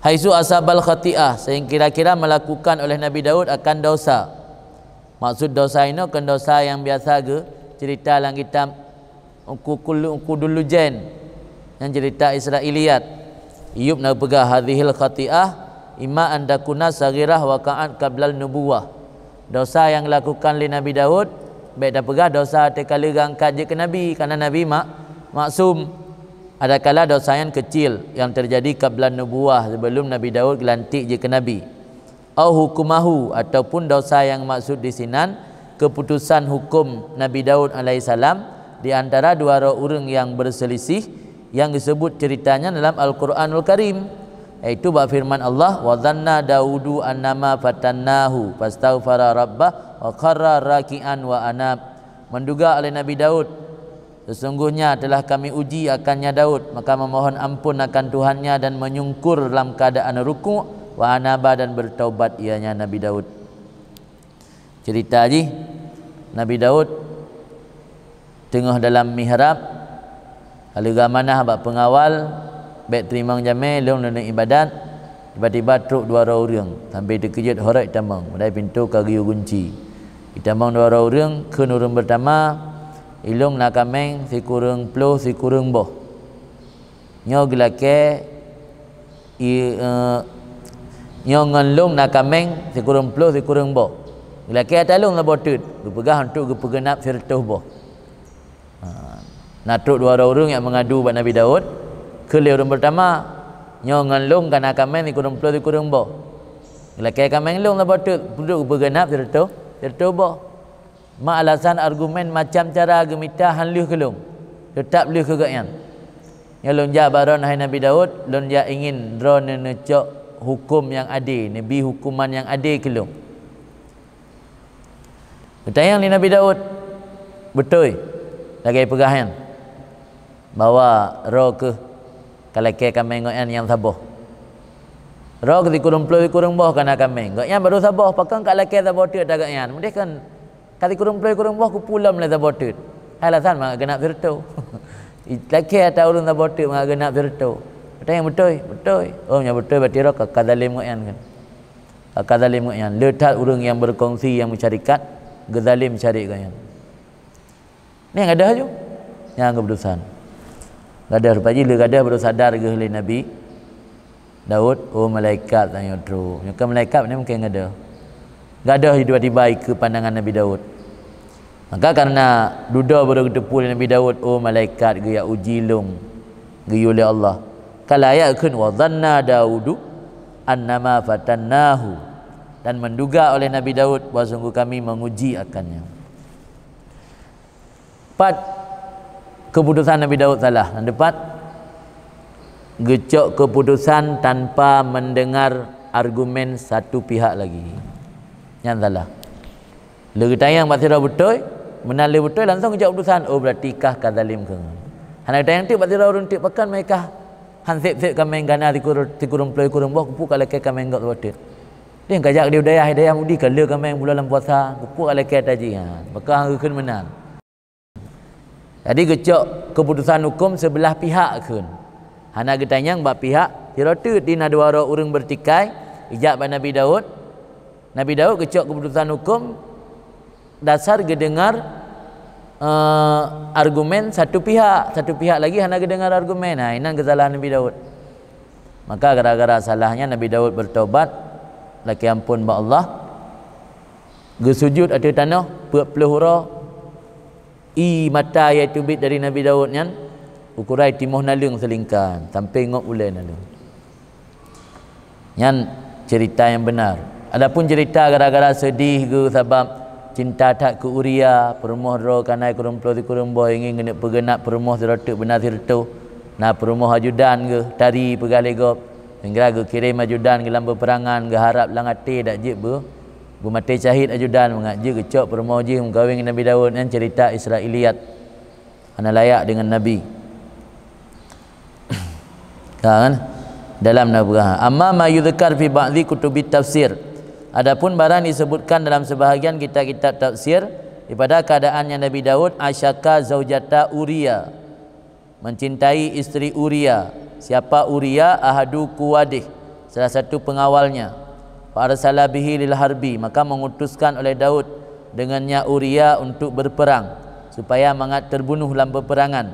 Haisu asabal khati'ah, sehingga kira-kira melakukan oleh Nabi Daud akan dosa. Maksud dosa ini kan dosa yang biasa ke cerita dalam kitab Ukudul Jen yang cerita Israiliyat. Iyub nak pegah hadhil khati'ah imma andakuna sagirah waqa'at qablal nubuwah. Dosa yang lakukan oleh Nabi Daud baik dah pegah dosa tekala angkat je ke Nabi, kerana Nabi maksum. Ada kala dosa yang kecil yang terjadi qablan nubuwah, sebelum Nabi Daud gelantik je ke Nabi. Au hukumahu, ataupun dosa yang maksud di sinan keputusan hukum Nabi Daud alaihissalam di antara dua orang yang berselisih yang disebut ceritanya dalam Al-Quranul Karim, iaitu bab firman Allah, wa dhanna Daudu annama fatannahu fastaghfara rabbah wa kharra raki'an wa anab. Menduga oleh Nabi Daud, sesungguhnya telah kami uji akannya Daud, maka memohon ampun akan Tuhannya dan menyungkur dalam keadaan ruku' wa anaba, dan bertaubat ianya Nabi Daud. Cerita ji Nabi Daud tengah dalam mihrab, halaga manah bak pengawal baik terima jamai long nak ibadat, tiba-tiba truk dua orang sampai terkejut horak tamang dari pintu kagiu kunci itamang dua orang ke orang pertama ilung nak kameng si kurang puluh si kurang boh nyo gelake nyo nganlung nak kameng si kurang puluh si kurang boh gelake atalung la botut gepegah untuk gepegenap sirtuh boh. Natruk dua orang yang mengadu kepada Nabi Daud. Ke orang pertama nyo nganlung kan akamen kurang puluh kurang boh. Laki akamen long la botut duduk bergenap tertu boh. Ma alasan argumen macam cara gemita hanluh kelung. Tetap luh kegayan. Ya long ja baron hai Nabi Daud, long ja ingin drone necok hukum yang adil, nabi hukuman yang adil kelung. Bertanya Nabi Daud, betul lagi pegahan bawa roh ke kalau ke kami ngoyan yang saboh roh ke kurung puluh kurung boh kana kami ngoyan baru saboh pakang kalau ke saboh tu ada ngoyan mudah kan kali kurung puluh kurung boh ku pulam le saboh tu alasan mak genap serto laki atau urang saboh tu mak genap serto ada yang betul oh nya betul berarti roh ka zalim ngoyan kan ka zalim ngoyan letak urang yang berkongsi yang mencarikat gezalim cari ngoyan ni yang ada aja yang keputusan gadah rupanya dia gadah baru sadar ke oleh Nabi Daud, oh malaikat tanya terus kan malaikat ni mungkin gadah tiba-tiba ke pandangan Nabi Daud. Maka karena duda baru ketepul Nabi Daud, oh malaikat gaya ujilung gaya oleh Allah kala yakun wa dhanna Daudu annama fatannahu, dan menduga oleh Nabi Daud bahawa sungguh kami menguji akannya. 4. Keputusan Nabi Daud salah. Yang depan, gecok keputusan tanpa mendengar argumen satu pihak lagi. Yang salah. Lagi tayang batira betul, menali betul langsung gecok keputusan. Oh berarti kah kazalim ke? Hanya tayang tu batira urun tu pakan mereka hansip-sip kami gana tikurung ploi kurung boh kupu kalau ke kami enggak betul. Dia kajak dia daya mudi kalau kami bulan puasa kupu kalau ke taji. Maka hangkeun menang. Jadi gecok keputusan hukum sebelah pihak kan. Hana getanyang bab pihak dirotut dina dua orang bertikai ijab Nabi Daud. Nabi Daud gecok keputusan hukum dasar gedengar argumen satu pihak lagi hana gedengar argumen. Nah, ini kesalahan Nabi Daud. Maka gara-gara salahnya Nabi Daud bertaubat, laki ampun ba Allah. Gesujud atas tanah, pelihara I mata iaitu bit dari Nabi Daud nyan ukurai timuh nalung selingkan sampai ngok ulai nalung. Nyan cerita yang benar. Adapun cerita gara-gara sedih ke sebab cinta tak ke Uria, perumuh ro kanai kurumplo di kurumbo ingin kena pergenak perumuh serotuk benar sirtu. Nah perumuh ajudan ke tari pegalegop. Hingga ke kirim ajudan ke dalam peperangan ke harap langati dak jib mati syahid ajudan mengaji kecok perumuh ji mengkawin Nabi Daud dan cerita Israiliyat. Ana layak dengan Nabi. Kan? Dalam nabrah. Amma ma yudhkar fi ba'dhi kutubi tafsir. Adapun barang disebutkan dalam sebahagian kitab-kitab tafsir daripada keadaannya Nabi Daud, asyaka zaujata Uria, mencintai isteri Uria. Siapa Uria? Ahadu kuwadih, salah satu pengawalnya. Fa arsala bihi lil harbi, maka mengutuskan oleh Daud dengannya Uria untuk berperang supaya mangat terbunuh dalam peperangan.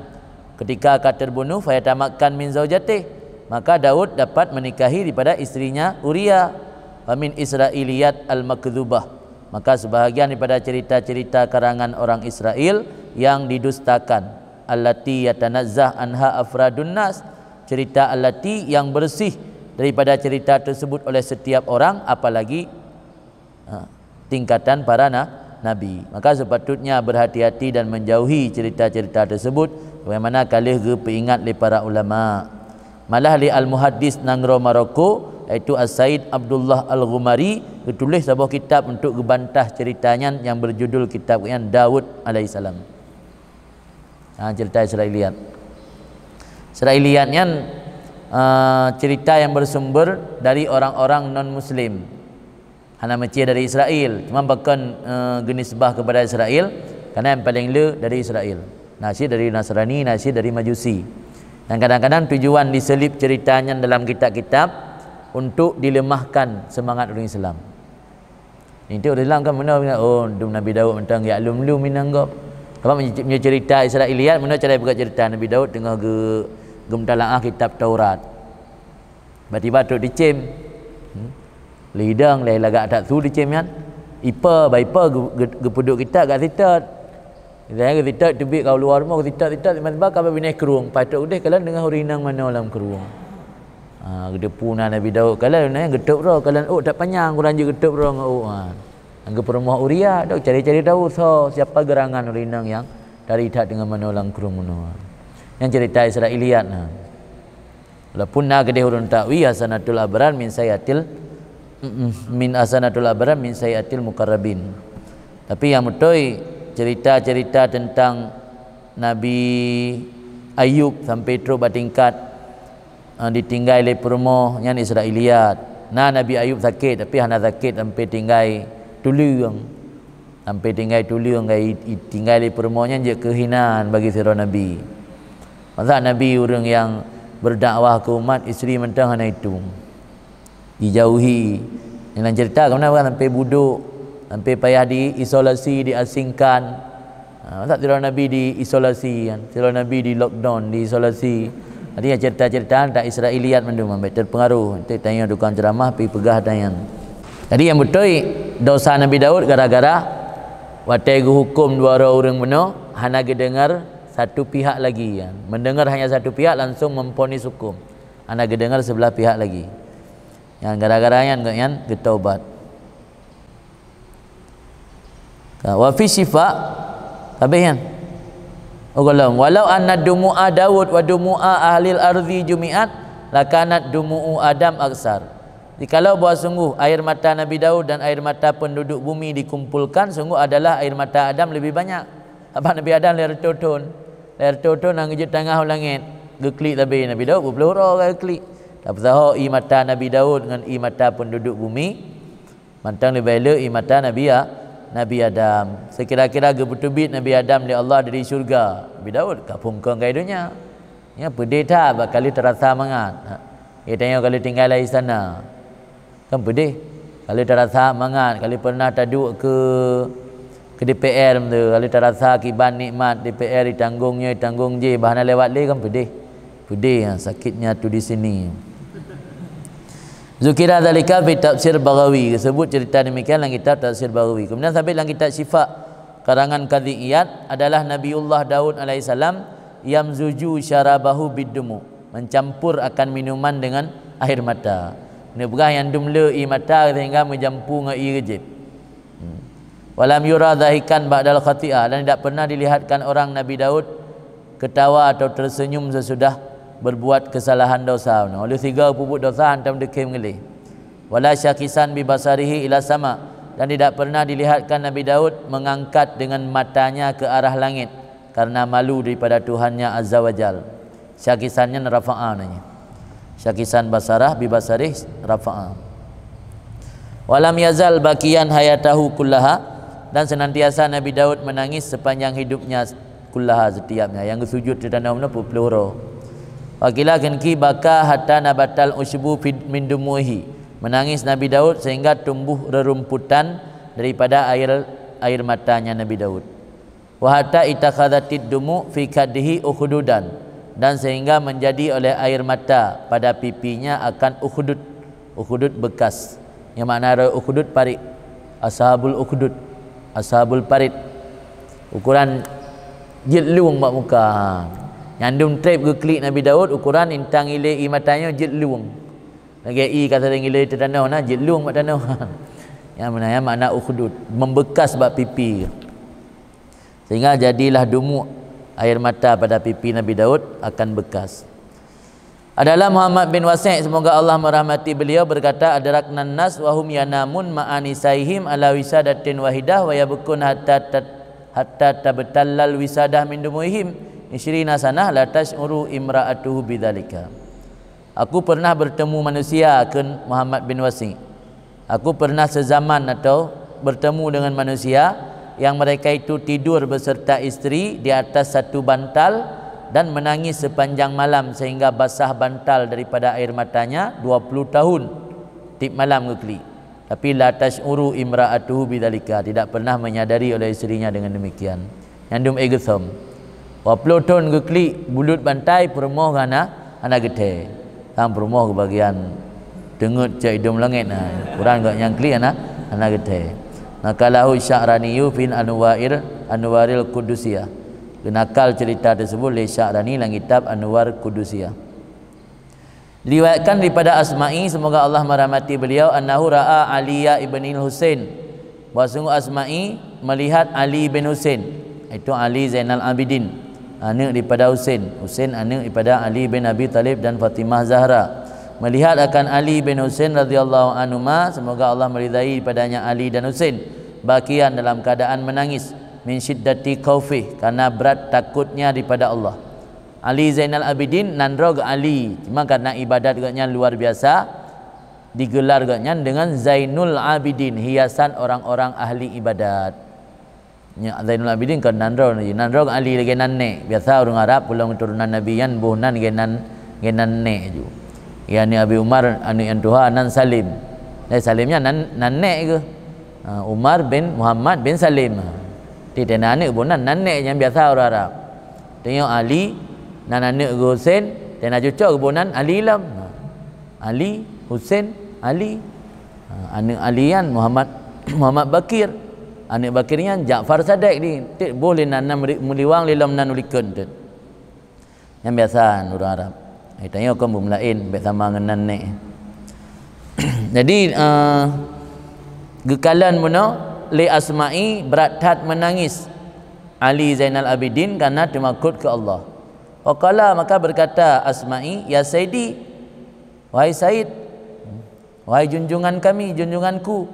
Ketika akan terbunuh, fayatamakkan min zaujatih, maka Daud dapat menikahi daripada istrinya Uria. Famin Israiliyat al-makdzubah, maka sebahagian daripada cerita-cerita karangan orang Israel yang didustakan. Allati yatanazzah anha afradun nas, cerita allati yang bersih daripada cerita tersebut oleh setiap orang, apalagi tingkatan para nabi. Maka sepatutnya berhati-hati dan menjauhi cerita-cerita tersebut, bagaimana kalih ge peingat oleh para ulama. Malah li al-muhaddis nangro Maroko, iaitu As-Said Abdullah Al-Ghumari, ditulis sebuah kitab untuk gebantah ceritanya yang berjudul kitab yang Daud alaihissalam. Cerita Israiliyat. Israiliyatnya cerita yang bersumber dari orang-orang non-muslim. Hana meci dari Israel, cuma bahkan genisbah kepada Israel kerana yang paling le dari Israel. Nasi dari Nasrani, nasi dari Majusi. Dan kadang-kadang tujuan diselip ceritanya dalam kitab-kitab untuk dilemahkan semangat orang Islam. Ini orang Islam kan mana oh Nabi Daud mentang ya lum-lum minanggap. Kalau punya cerita Israiliyat, mana cara buka cerita Nabi Daud tengah gemtalaah kitab Taurat. Tiba-tiba tok dicem. Lidang leh lagak tak su dicem kan. Ipa baipa gepuduk kita kat sitat. Kita sitat tubik kau luar rumah sitat tiba-tiba kau bineh kerung. Patok deh kalian dengar hurinang mana dalam kerung. Gede punah Nabi Daud kalian getuk ro kalian tak panjang kurang je getuk ro ngau. Angga perumah Uria dak cari-cari tahu siapa gerangan urinang yang dari tak dengan mana lang kerung mana. Yang cerita Israiliyat walaupun gede hurun takwi hasanatul abrar min sayatil mukarrabin. Tapi yang betul cerita-cerita tentang Nabi Ayub sampai terus bertingkat ditinggal oleh perumah yang Israiliyat. Nabi Ayub sakit tapi hana sakit sampai tinggal tuliang. Sampai tinggal tuliang tinggal oleh perumahnya je kehinaan bagi sira Nabi. Masa Nabi orang yang berdakwah ke umat, isteri mentang hana itu. Dijauhi. Dalam cerita kenapa sampai buduk, sampai payah diisolasi, diasingkan. Masa sira Nabi diisolasi kan. Sira Nabi di lockdown, diisolasi. Artinya cerita-cerita tak Israiliyat mendung ambil terpengaruh. Nanti tanya tukang ceramah pergi pegah tanya. Jadi yang betul dosa Nabi Daud gara-gara watai hukum dua orang benar hana dengar satu pihak lagi kan. Mendengar hanya satu pihak langsung memponis hukum. Hana dengar sebelah pihak lagi. Yang gara-garanya kan ketaubat. Wa fi syifa tabihan. Walau anna dumu'a Daud wa dumu'a ahlil ardi jumi'at lakanat dumu'u Adam aksar. Jikalau bahawa sungguh air mata Nabi Daud dan air mata penduduk bumi dikumpulkan, sungguh adalah air mata Adam lebih banyak. Apa Nabi Adam leher totun nang ngejut tengah langit geklik tapi Nabi Daud berpeluru geklik. Tak bersahau i mata Nabi Daud dengan i mata penduduk bumi mantang lebih elok i mata Nabi Adam. Sekira-kira gebutubit Nabi Adam di Allah dari syurga. Nabi Daud kapungkang kaidunya. Ya pedih tak bakal terasa mangat. Dia tanya kalau tinggal di sana. Kan pedih. Kalau terasa mangat, kalau pernah taduk ke DPR tu, kalau terasa akibat nikmat DPR ditanggung je bahan lewat le kan pedih. Pedih sakitnya tu di sini. Zukira dzalika fi tafsir Baghawi, disebut cerita demikian dalam kitab tafsir Baghawi. Kemudian sampai dalam kitab Syifa karangan Qadhi'iyat adalah Nabiullah Daud alaihissalam yamzuju syarabahu biddumu, mencampur akan minuman dengan air mata. Ini berah yang dumle i mata sehingga menjampu dengan i rejib. Walam yura dhahikan ba'dal khati'ah, dan tidak pernah dilihatkan orang Nabi Daud ketawa atau tersenyum sesudah berbuat kesalahan dosa. Oleh 3 pupuk dosa hantam dekim ngelih. Wala syakisan bi basarihi ila sama, dan tidak pernah dilihatkan Nabi Daud mengangkat dengan matanya ke arah langit karena malu daripada Tuhannya Azza wa Jal. Syakisannya rafa'a namanya. Syakisan basarah bi basarih rafa'a. Walam yazal bakian hayatahu kullaha, dan senantiasa Nabi Daud menangis sepanjang hidupnya kullaha setiapnya. Yang sujud di tanah mana peluru. Wakilah kenki baka hatta nabatal ushbu min dumuhi, menangis Nabi Daud sehingga tumbuh rerumputan daripada air matanya Nabi Daud. Wa hatta itakhadhatid dumu fi kaddihi ukhududan, dan sehingga menjadi oleh air mata pada pipinya akan ukhdud bekas. Yang makna ukhdud parit, ashabul ukhdud, ashabul parit, ukuran jilung mak muka. Nyandung trip ke klik Nabi Daud ukuran intang ile i matanya jilung. Lagi i kata ngile di tanah nah jilung mak tanah. Yang mana ya makna ukhdud, membekas bab pipi. Sehingga jadilah dumu air mata pada pipi Nabi Daud akan bekas. Adalah Muhammad bin Wasi', semoga Allah merahmati beliau, berkata, adraknan nas wa hum yanamun ma'anisaihim ala wisadatin wahidah wa yabkun hatta tabtallal wisadah min dumuihim isyrina sanah la tash'uru imra'atuhu bidzalika. Aku pernah bertemu manusia, kan Muhammad bin Wasi'. Aku pernah sezaman atau bertemu dengan manusia yang mereka itu tidur beserta isteri di atas satu bantal dan menangis sepanjang malam sehingga basah bantal daripada air matanya 20 tahun tiap malam kekli. Tapi la tash'uru imra'atuhu bidzalika, tidak pernah menyadari oleh isterinya dengan demikian. Nyandum egethom 20 tahun kekli bulut bantai permoh kana anak gede. Tang permoh ke bagian dengut cak hidung langit nah. Kurang gak nyangkli anak gede. Nakalahu Sya'raniyu fin Anwaril Qudusiyah. Nakal cerita tersebut oleh Sya'rani dalam kitab Anwar Qudusiyah. Diriwayatkan daripada Asma'i, semoga Allah merahmati beliau, annahu ra'a Aliya ibn Husain, bahawa sungguh Asma'i melihat Ali bin Husain, itu Ali Zainal Abidin, anak daripada Husain, Husain anak daripada Ali bin Abi Talib dan Fatimah Zahra. Melihat akan Ali bin Husain radhiyallahu anhuma, semoga Allah meridai padanya Ali dan Husain, bakian dalam keadaan menangis, min syiddati khaufi, karena berat takutnya daripada Allah. Ali Zainal Abidin nandrog Ali, cuma karena ibadat gaknya luar biasa digelar gaknya dengan Zainul Abidin, hiasan orang-orang ahli ibadat. Ya, Zainul Abidin kan nandrog Ali lagi nanne, biasa orang Arab pulang keturunan Nabi yan buhnan genan ne ju. Ya ni Abi Umar anu yang Tuhan nan Salim. Salimnya nanne ke? Umar bin Muhammad bin Salim. Di tanah anak buhnan nanne yang biasa orang Arab. Tengok Ali nan anak Husain dan cucuk kebunan Ali lam. Ali Husain Ali. Anak Alian Muhammad Bakir. Anak Bakirnya Ja'far Sadiq ni. Tik boleh nan muliwang lilam nan ulikun tu. Yang biasa orang Arab. Tanya kau lain bersama dengan nenek. Jadi gekalan mana li Asma'i berat hat menangis Ali Zainal Abidin karena temakut ke Allah. Waqala, maka berkata Asma'i, ya Sayyidi, wahai Said, wahai junjungan kami, junjunganku,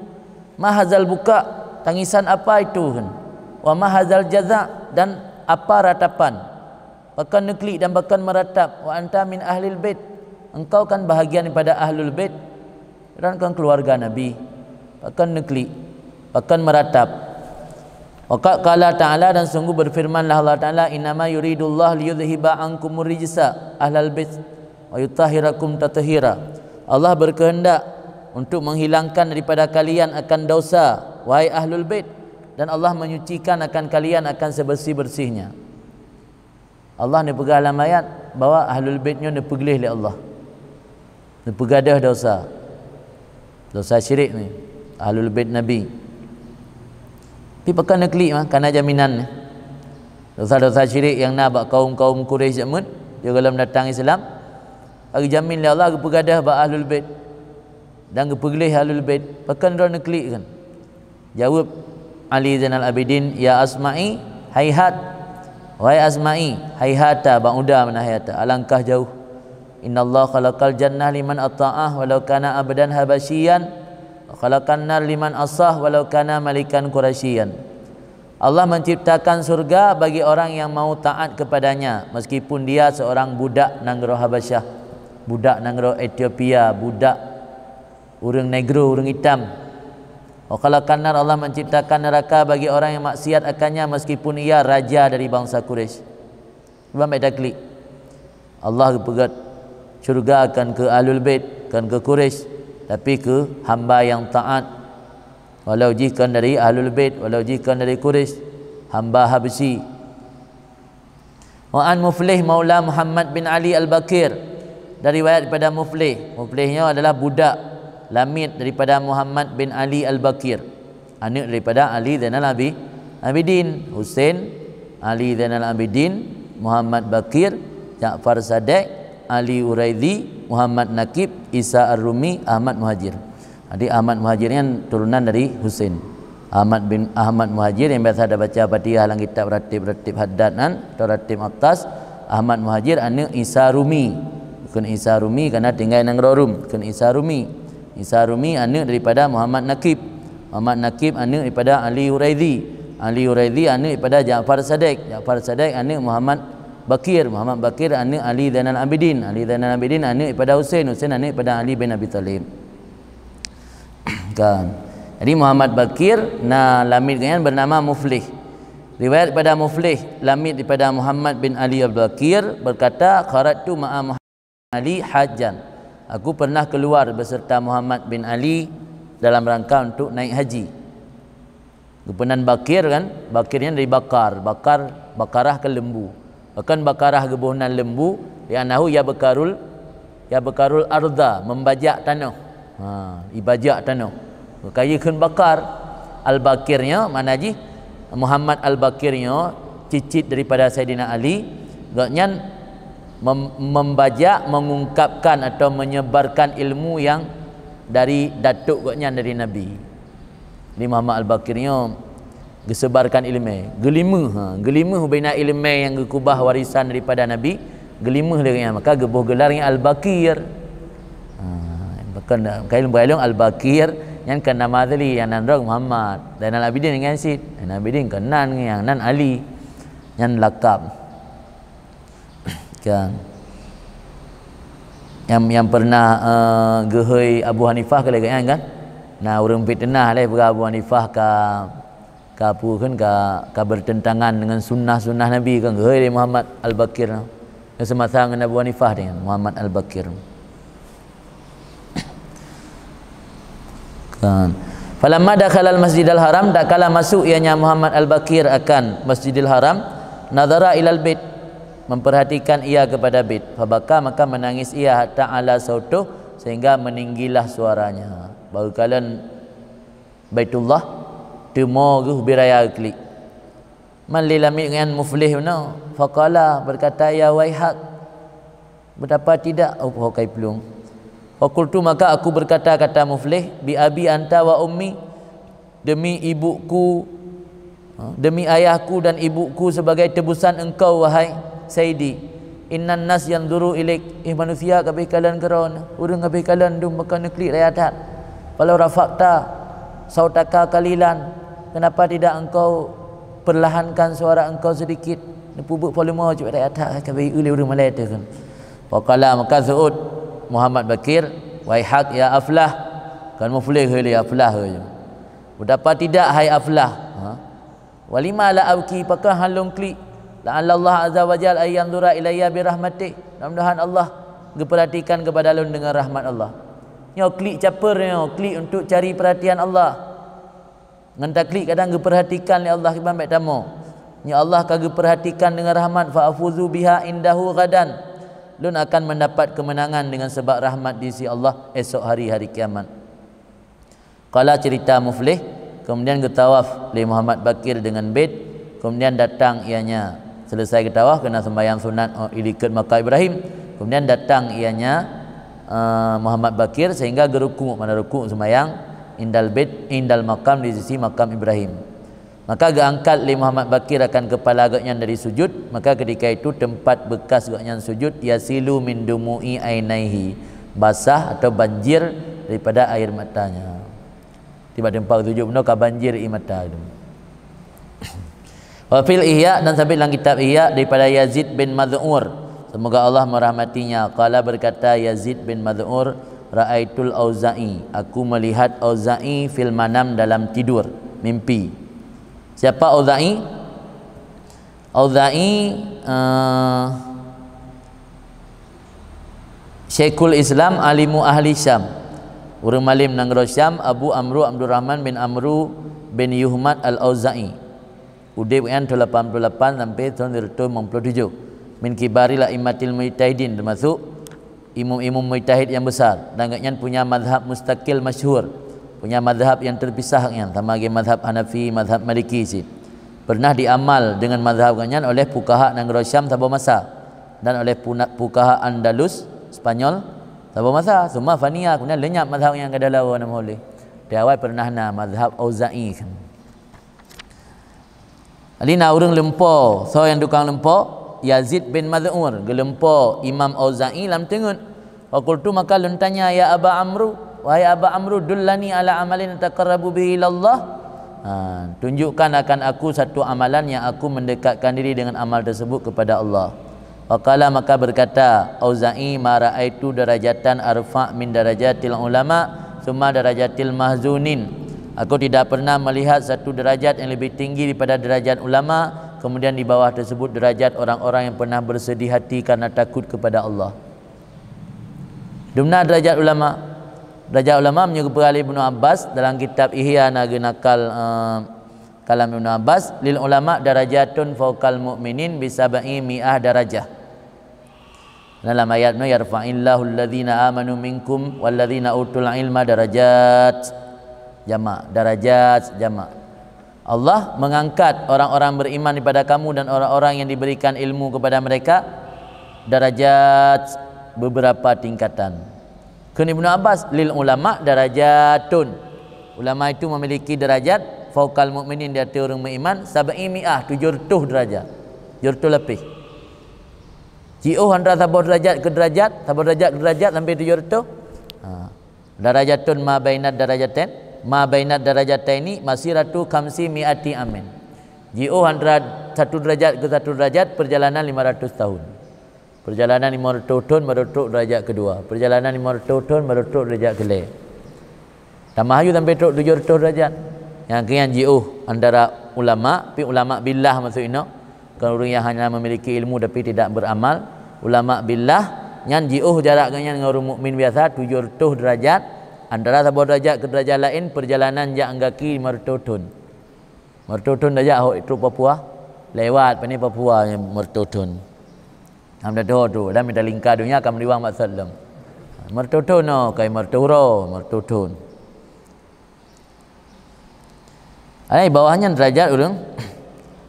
mahazal buka, tangisan apa itu kan? Wa mahazal jaza, dan apa ratapan? Bahkan neklik dan bahkan meratap. Wa anta min ahlil bait, engkau kan bahagian daripada ahlul bait dan kan keluarga Nabi. Bahkan neklik, bahkan meratap. Qala ta'ala, dan sungguh berfirmanlah Allah Ta'ala, innama yuridullah liyudhiba ankumur rijsa ahlal bait wa yutahhirakum tathira. Allah berkehendak untuk menghilangkan daripada kalian akan dosa wahai ahlul bait, dan Allah menyucikan akan kalian akan sebersih-bersihnya. Allah ni pegang dalam ayat bahawa ahlul baitnya ni pegelih oleh Allah, ni pegadah dosa syirik ni ahlul bait Nabi. Tapi pakai nak klik kerana jaminan dosa-dosa syirik yang nak kaum-kaum Quraisy zaman dia kalau datang Islam bagi jamin oleh Allah kepegadah ba ahlul bait dan kepegelih ahlul bait pakai nak klik kan. Jawab Ali Zainal Abidin, ya Asma'i hayhat, wahai Asma'i hayhata, bang udah mana hayhata, alangkah jauh. Innallaha khalaqal jannah liman ata'ah walau kana abadan habasyian wa khalaqan nar liman asah walau kana malikan quraisyian. Allah menciptakan surga bagi orang yang mau taat kepadanya meskipun dia seorang budak negro Habasyah, budak negro Ethiopia, budak orang negro, orang hitam. Wa khalaqan nar, Allah menciptakan neraka bagi orang yang maksiat akannya meskipun ia raja dari bangsa Quraisy. Cuba baca klik. Allah pegat syurga akan ke Ahlul Bait, akan ke Quraisy, tapi ke hamba yang taat. Walau jika dari Ahlul Bait, walau jika dari Quraisy, hamba Habsyi. Wa an Muflih Maula Muhammad bin Ali Al-Bakir, dari riwayat daripada Muflih. Muflihnya adalah budak lamid daripada Muhammad bin Ali Al-Bakir, anak daripada Ali Zainal Abidin, Husain Ali Zainal Abidin, Muhammad Bakir, Ja'far Sadiq, Ali Uraidi, Muhammad Nakib, Isa Ar-Rumi, Ahmad Muhajir. Jadi Ahmad Muhajir yang turunan dari Husain. Ahmad bin Ahmad Muhajir yang biasa ada baca Fatihah dalam kitab ratib haddanan atau ratib atas. Ahmad Muhajir anak Isa Rumi. Bukan Isa Rumi kerana tinggal nang Rum. Bukan Isa Rumi. Isa Rumi anak daripada Muhammad Nakib. Muhammad Nakib anak daripada Ali Uraidi. Ali Uraidi anak daripada Ja'far Sadiq. Ja'far Sadiq anak Muhammad Bakir. Muhammad Bakir anak Ali Zainal Abidin. Ali Zainal Abidin anak daripada Husain. Husain anak daripada Ali bin Abi Talib. Kan. Jadi Muhammad Bakir na lamid kan bernama Muflih. Riwayat pada Muflih lamid daripada Muhammad bin Ali Al-Bakir berkata, kharajtu ma'a Muhammad Ali hajjan. Aku pernah keluar beserta Muhammad bin Ali dalam rangka untuk naik haji. Kepenan Bakir kan, Bakirnya dari bakarah ke lembu. Bahkan bakarah gebunan lembu li'annahu ya bekarul arda, membajak tanah. Ibajak tanah. Kaya kun bakar Al-Bakirnya mana ji Muhammad Al-Bakirnya cicit daripada Saidina Ali, gaknya membajak, mengungkapkan atau menyebarkan ilmu yang dari datuk gaknya dari Nabi. Ini Muhammad Al-Bakirnya gesebarkan ilmu gelimuh bina ilmu yang gekubah warisan daripada Nabi, gelimuh dia, maka gebuh gelarnya Al-Bakir. Bahkan kailung Al-Bakir yang kan nama tadi yang nandrong Muhammad dan Al-Abidin dengan Sid. Al-Abidin kenan yang nan Ali yang lakab. Kan. Yang pernah gehoi Abu Hanifah ke lagi kan. Nah orang fitnah lah Abu Hanifah ka apa kan ka bertentangan dengan sunnah Nabi kan gehoi Muhammad Al-Bakir. Yang semasa dengan Abu Hanifah dengan Muhammad Al-Bakir. Kan. Falamma dakhala al-Masjidil Haram, tak kala masuk ianya Muhammad Al-Bakir akan Masjidil Haram, nadhara ilal bait, memperhatikan ia kepada bait. Fabaka, maka menangis ia hatta ala sautuh, sehingga meninggilah suaranya. Baru kalian Baitullah temo guh biraya klik. Man lilami dengan Muflih no. Faqala, berkata ya waihak, betapa tidak oh kai pelung. Fakultu, maka aku berkata, kata Muflih, bi abi anta wa ummi, demi ibuku, demi ayahku dan ibuku sebagai tebusan engkau wahai Sayyidi. Innan nas yanzuru ilaik, manusia kabeh kalian keron, urang kabeh kalian dum makan neklik rayatat. Walau rafaqta sautaka kalilan, kenapa tidak engkau perlahankan suara engkau sedikit? Nepubuk volume cuba rayatat kabeh ule urang malai tu kan. Faqala, maka Saud Muhammad Bakir, waihak ya Aflah, kan Muflih heli Aflah je. Betapa tidak hai Aflah. Walima la abki, pakah halung klik. La'alla Allah azza wajal ay yanzura ilayya bi rahmatih. Mudah-mudahan Allah geperhatikan kepada lun dengan rahmat Allah. Nyo klik caper nyo, klik untuk cari perhatian Allah. Ngan klik kadang geperhatikan oleh Allah kibam baik tamu. Nyo Allah kagak perhatikan dengan rahmat, fa afuzu biha indahu gadan. Lun akan mendapat kemenangan dengan sebab rahmat di sisi Allah esok hari kiamat. Kala cerita Muflih, kemudian getawaf li Muhammad Bakir dengan bait, kemudian datang ianya selesai getawaf kena sembahyang sunat ikut makam Ibrahim, kemudian datang ianya Muhammad Bakir sehingga gerukuk, mana rukuk sembahyang indal bait indal makam di sisi makam Ibrahim. Maka geangkat li Muhammad Bakir akan kepala agaknya dari sujud, maka ketika itu tempat bekas agaknya sujud yasilu min dumu'i ainaihi, basah atau banjir daripada air matanya. Tiba tempat sujud benar ka banjir air mata itu. Wa fil Ihya, dan sampai dalam kitab Ihya daripada Yazid bin Mad'ur, semoga Allah merahmatinya, qala berkata Yazid bin Mad'ur, ra'aitul Auza'i, aku melihat Auza'i fil manam dalam tidur, mimpi. Siapa Auza'i? Auza'i Syekhul Islam, alimu ahli Syam, urang malim nang Syam, Abu Amru Abdurrahman bin Amru bin Yuhmad al-Auza'i, udib yang 88 sampai tahun 97, min kibari la imatil mujtahidin, termasuk imam-imam mujtahid yang besar, dan agaknya punya mazhab mustaqil masyhur, punya mazhab yang terpisah kan, sama dengan mazhab Hanafi, mazhab Maliki sih. Pernah diamal dengan mazhab agaknya oleh fuqaha nang Syam sabar masa, dan oleh fuqaha Andalus Spanyol sabar masa, semua fania kemudian lenyap mazhab yang kada lawa nama oleh. Di awal pernah na mazhab Auza'i kan. Alina urang lempo, so yang tukang lempo Yazid bin Mad'ur gelempo Imam Auza'i lam tengun. Faqultu, maka luntanya ya Aba Amru, wahai Aba Amru, dullani ala amalin taqarrabu bihi ilallah. Tunjukkan akan aku satu amalan yang aku mendekatkan diri dengan amal tersebut kepada Allah. Faqala, maka berkata Auza'i, ma ra'aitu darajatan arfa' min darajatil ulama summa darajatil mahzunin. Aku tidak pernah melihat satu derajat yang lebih tinggi daripada derajat ulama, kemudian di bawah tersebut derajat orang-orang yang pernah bersedih hati karena takut kepada Allah. Dumna derajat ulama. Derajat ulama menyebut oleh Ibnu Abbas dalam kitab Ihya nakal kalam Ibnu Abbas, lil ulama darajatun fawqal mu'minin bisaba'i mi'ah darajah. Dalam ayatnya yarfa'illahu alladhina amanu minkum walladhina utul ilma darajat. Jamak, darajat jamak. Allah mengangkat orang-orang beriman daripada kamu dan orang-orang yang diberikan ilmu kepada mereka darajat beberapa tingkatan. Kun Ibnu Abbas, lil ulama darajatun. Ulama itu memiliki derajat fauqal mukminin, di atas orang beriman, sab'i mi'ah, 700 derajat. 700 lebih. Ji'uh antara sabar derajat ke derajat, sabar derajat ke derajat sampai 700. Darajatun ma bainad darajatain, ma bainad darajataini masiratu khamsi mi'ati amin. Ji'uh antara satu derajat ke satu derajat perjalanan 500 tahun. Perjalanan 500 tahun merutuk derajat kedua. Perjalanan 500 tahun merutuk derajat kelima. Tambah ayu sampai 700 derajat. Yang kian ji'uh antara ulama, pi ulama billah maksud ini. Kalau orang yang hanya memiliki ilmu tapi tidak beramal, ulama billah yang ji'uh jaraknya dengan orang mukmin biasa 700 derajat. Antara sebuah derajat ke derajat lain perjalanan jak anggaki 500 tahun. 500 tahun derajat itu Papua. Lewat pani Papua yang 500 tahun. Amda tu dah minta lingkar dunia akan meliwang maksud dalam. 500 tahun no kai 500 tahun. Ai bawahnya derajat orang.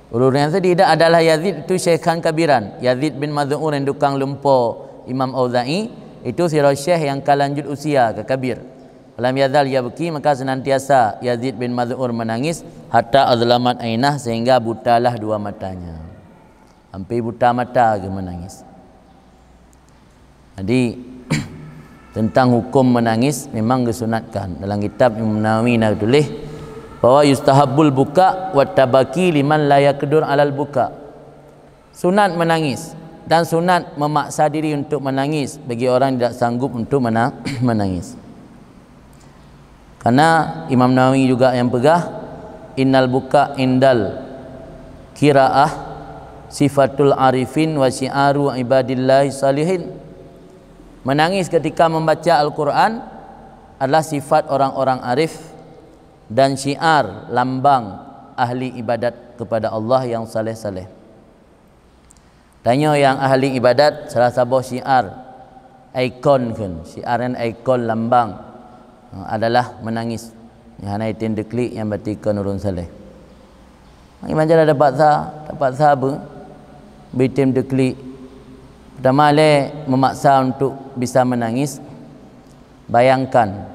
Urang yang tidak adalah Yazid itu syekhan kabiran. Yazid bin Mad'ur yang tukang lempo Imam Auza'i itu si syekh yang kalanjut usia ke kabir. Lam yazal yabki, maka senantiasa Yazid bin Mad'ur menangis hatta azlamat ainah, sehingga butalah dua matanya. Hampir buta mata ke menangis. Jadi tentang hukum menangis memang disunatkan. Dalam kitab Imam Nawawi nak tulis bahwa yustahabbul buka wa tabaki liman la yaqdur alal buka. Sunat menangis dan sunat memaksa diri untuk menangis bagi orang yang tidak sanggup untuk menangis. Karena Imam Nawawi juga yang pegah, innal buka indal qiraah sifatul arifin wa syi'aru ibadillahi salihin. Menangis ketika membaca Al-Quran adalah sifat orang-orang arif dan syiar lambang ahli ibadat kepada Allah yang saleh-saleh. Tanya yang ahli ibadat salah satu syiar ikon kan, syiaran ikon lambang adalah menangis. yang hana itin deklik yang batika nurun saleh iman jala dapat sa apa bitim deklik pertama le memaksa untuk bisa menangis. Bayangkan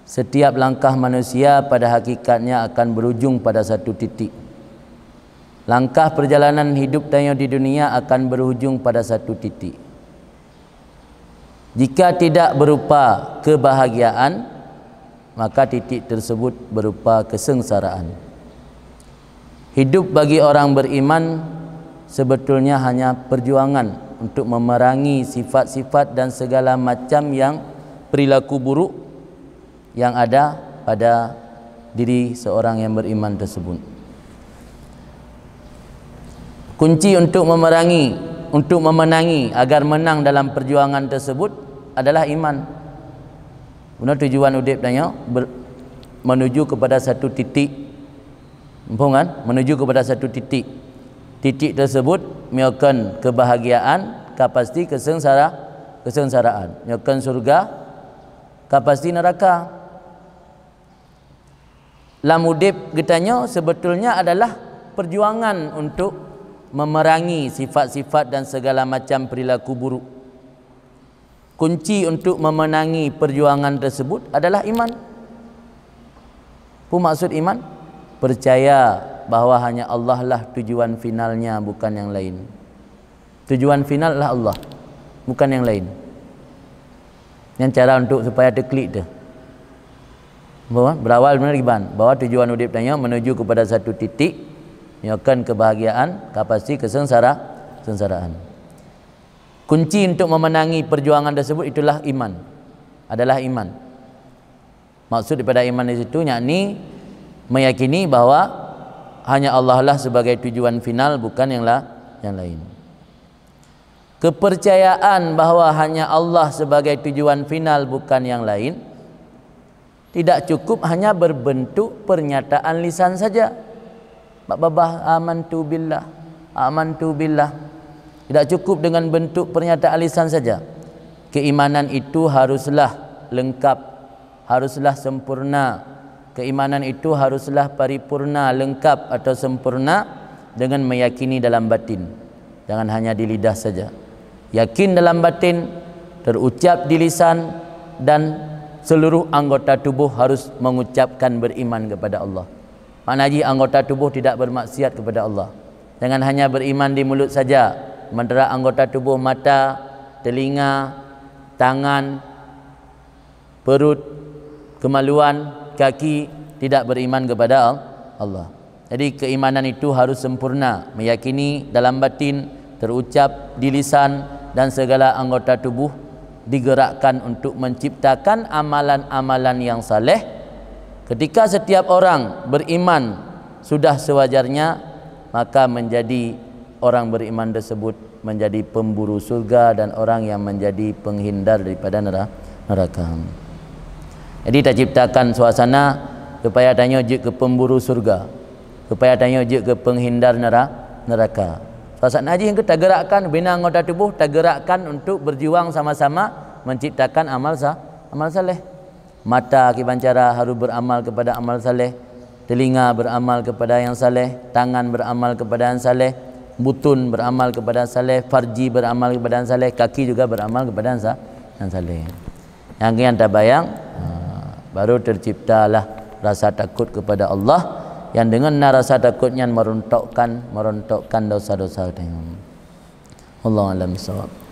setiap langkah manusia pada hakikatnya akan berujung pada satu titik. Langkah perjalanan hidup tanya di dunia akan berujung pada satu titik. Jika tidak berupa kebahagiaan, maka titik tersebut berupa kesengsaraan. Hidup bagi orang beriman sebetulnya hanya perjuangan untuk memerangi sifat-sifat dan segala macam yang perilaku buruk yang ada pada diri seorang yang beriman tersebut. Kunci untuk memenangi agar menang dalam perjuangan tersebut adalah iman. Benar tujuan udip tanya menuju kepada satu titik. Kan? Menuju kepada satu titik. Titik tersebut menyokong kebahagiaan, kapasti kesengsaraan. Menyokong surga, kapasti neraka. Lam udip getanya sebetulnya adalah perjuangan untuk memerangi sifat-sifat dan segala macam perilaku buruk. Kunci untuk memenangi perjuangan tersebut adalah iman. Apa maksud iman? Percaya bahawa hanya Allah lah tujuan finalnya, bukan yang lain. Tujuan final adalah Allah, bukan yang lain. Yang cara untuk supaya terklik tu. Berawal benar iban bahawa tujuan hidup tanya menuju kepada satu titik, menyokong kebahagiaan, kapasi kesengsaraan. Kunci untuk memenangi perjuangan tersebut itulah iman. Adalah iman. Maksud daripada iman di situ yakni meyakini bahawa hanya Allah lah sebagai tujuan final, bukan yang lain. Kepercayaan bahawa hanya Allah sebagai tujuan final, bukan yang lain, tidak cukup hanya berbentuk pernyataan lisan saja. Babah amantu billah. Tidak cukup dengan bentuk pernyataan lisan saja. Keimanan itu haruslah lengkap, haruslah sempurna. Keimanan itu haruslah paripurna, lengkap atau sempurna dengan meyakini dalam batin. Jangan hanya di lidah saja. Yakin dalam batin, terucap di lisan, dan seluruh anggota tubuh harus mengucapkan beriman kepada Allah. Maknanya anggota tubuh tidak bermaksiat kepada Allah. Jangan hanya beriman di mulut saja. Sementara anggota tubuh mata, telinga, tangan, perut, kemaluan, kaki tidak beriman kepada Allah. Jadi keimanan itu harus sempurna, meyakini dalam batin, terucap di lisan, dan segala anggota tubuh digerakkan untuk menciptakan amalan-amalan yang saleh. Ketika setiap orang beriman sudah sewajarnya, maka menjadi orang beriman tersebut menjadi pemburu surga dan orang yang menjadi penghindar daripada neraka. Jadi tak ciptakan suasana supaya tanya je ke pemburu surga, supaya tanya je ke penghindar neraka. Suasana haji yang kita gerakkan bina anggota tubuh, tak gerakkan untuk berjuang sama-sama menciptakan amal saleh. Mata kibancara harus beramal kepada amal saleh, telinga beramal kepada yang saleh, tangan beramal kepada yang saleh, butun beramal kepada saleh, farji beramal kepada saleh, kaki juga beramal kepada yang saleh. Yang tak bayang, baru terciptalah rasa takut kepada Allah, yang dengan rasa takutnya merontokkan dosa-dosa. Allah alam bisawab.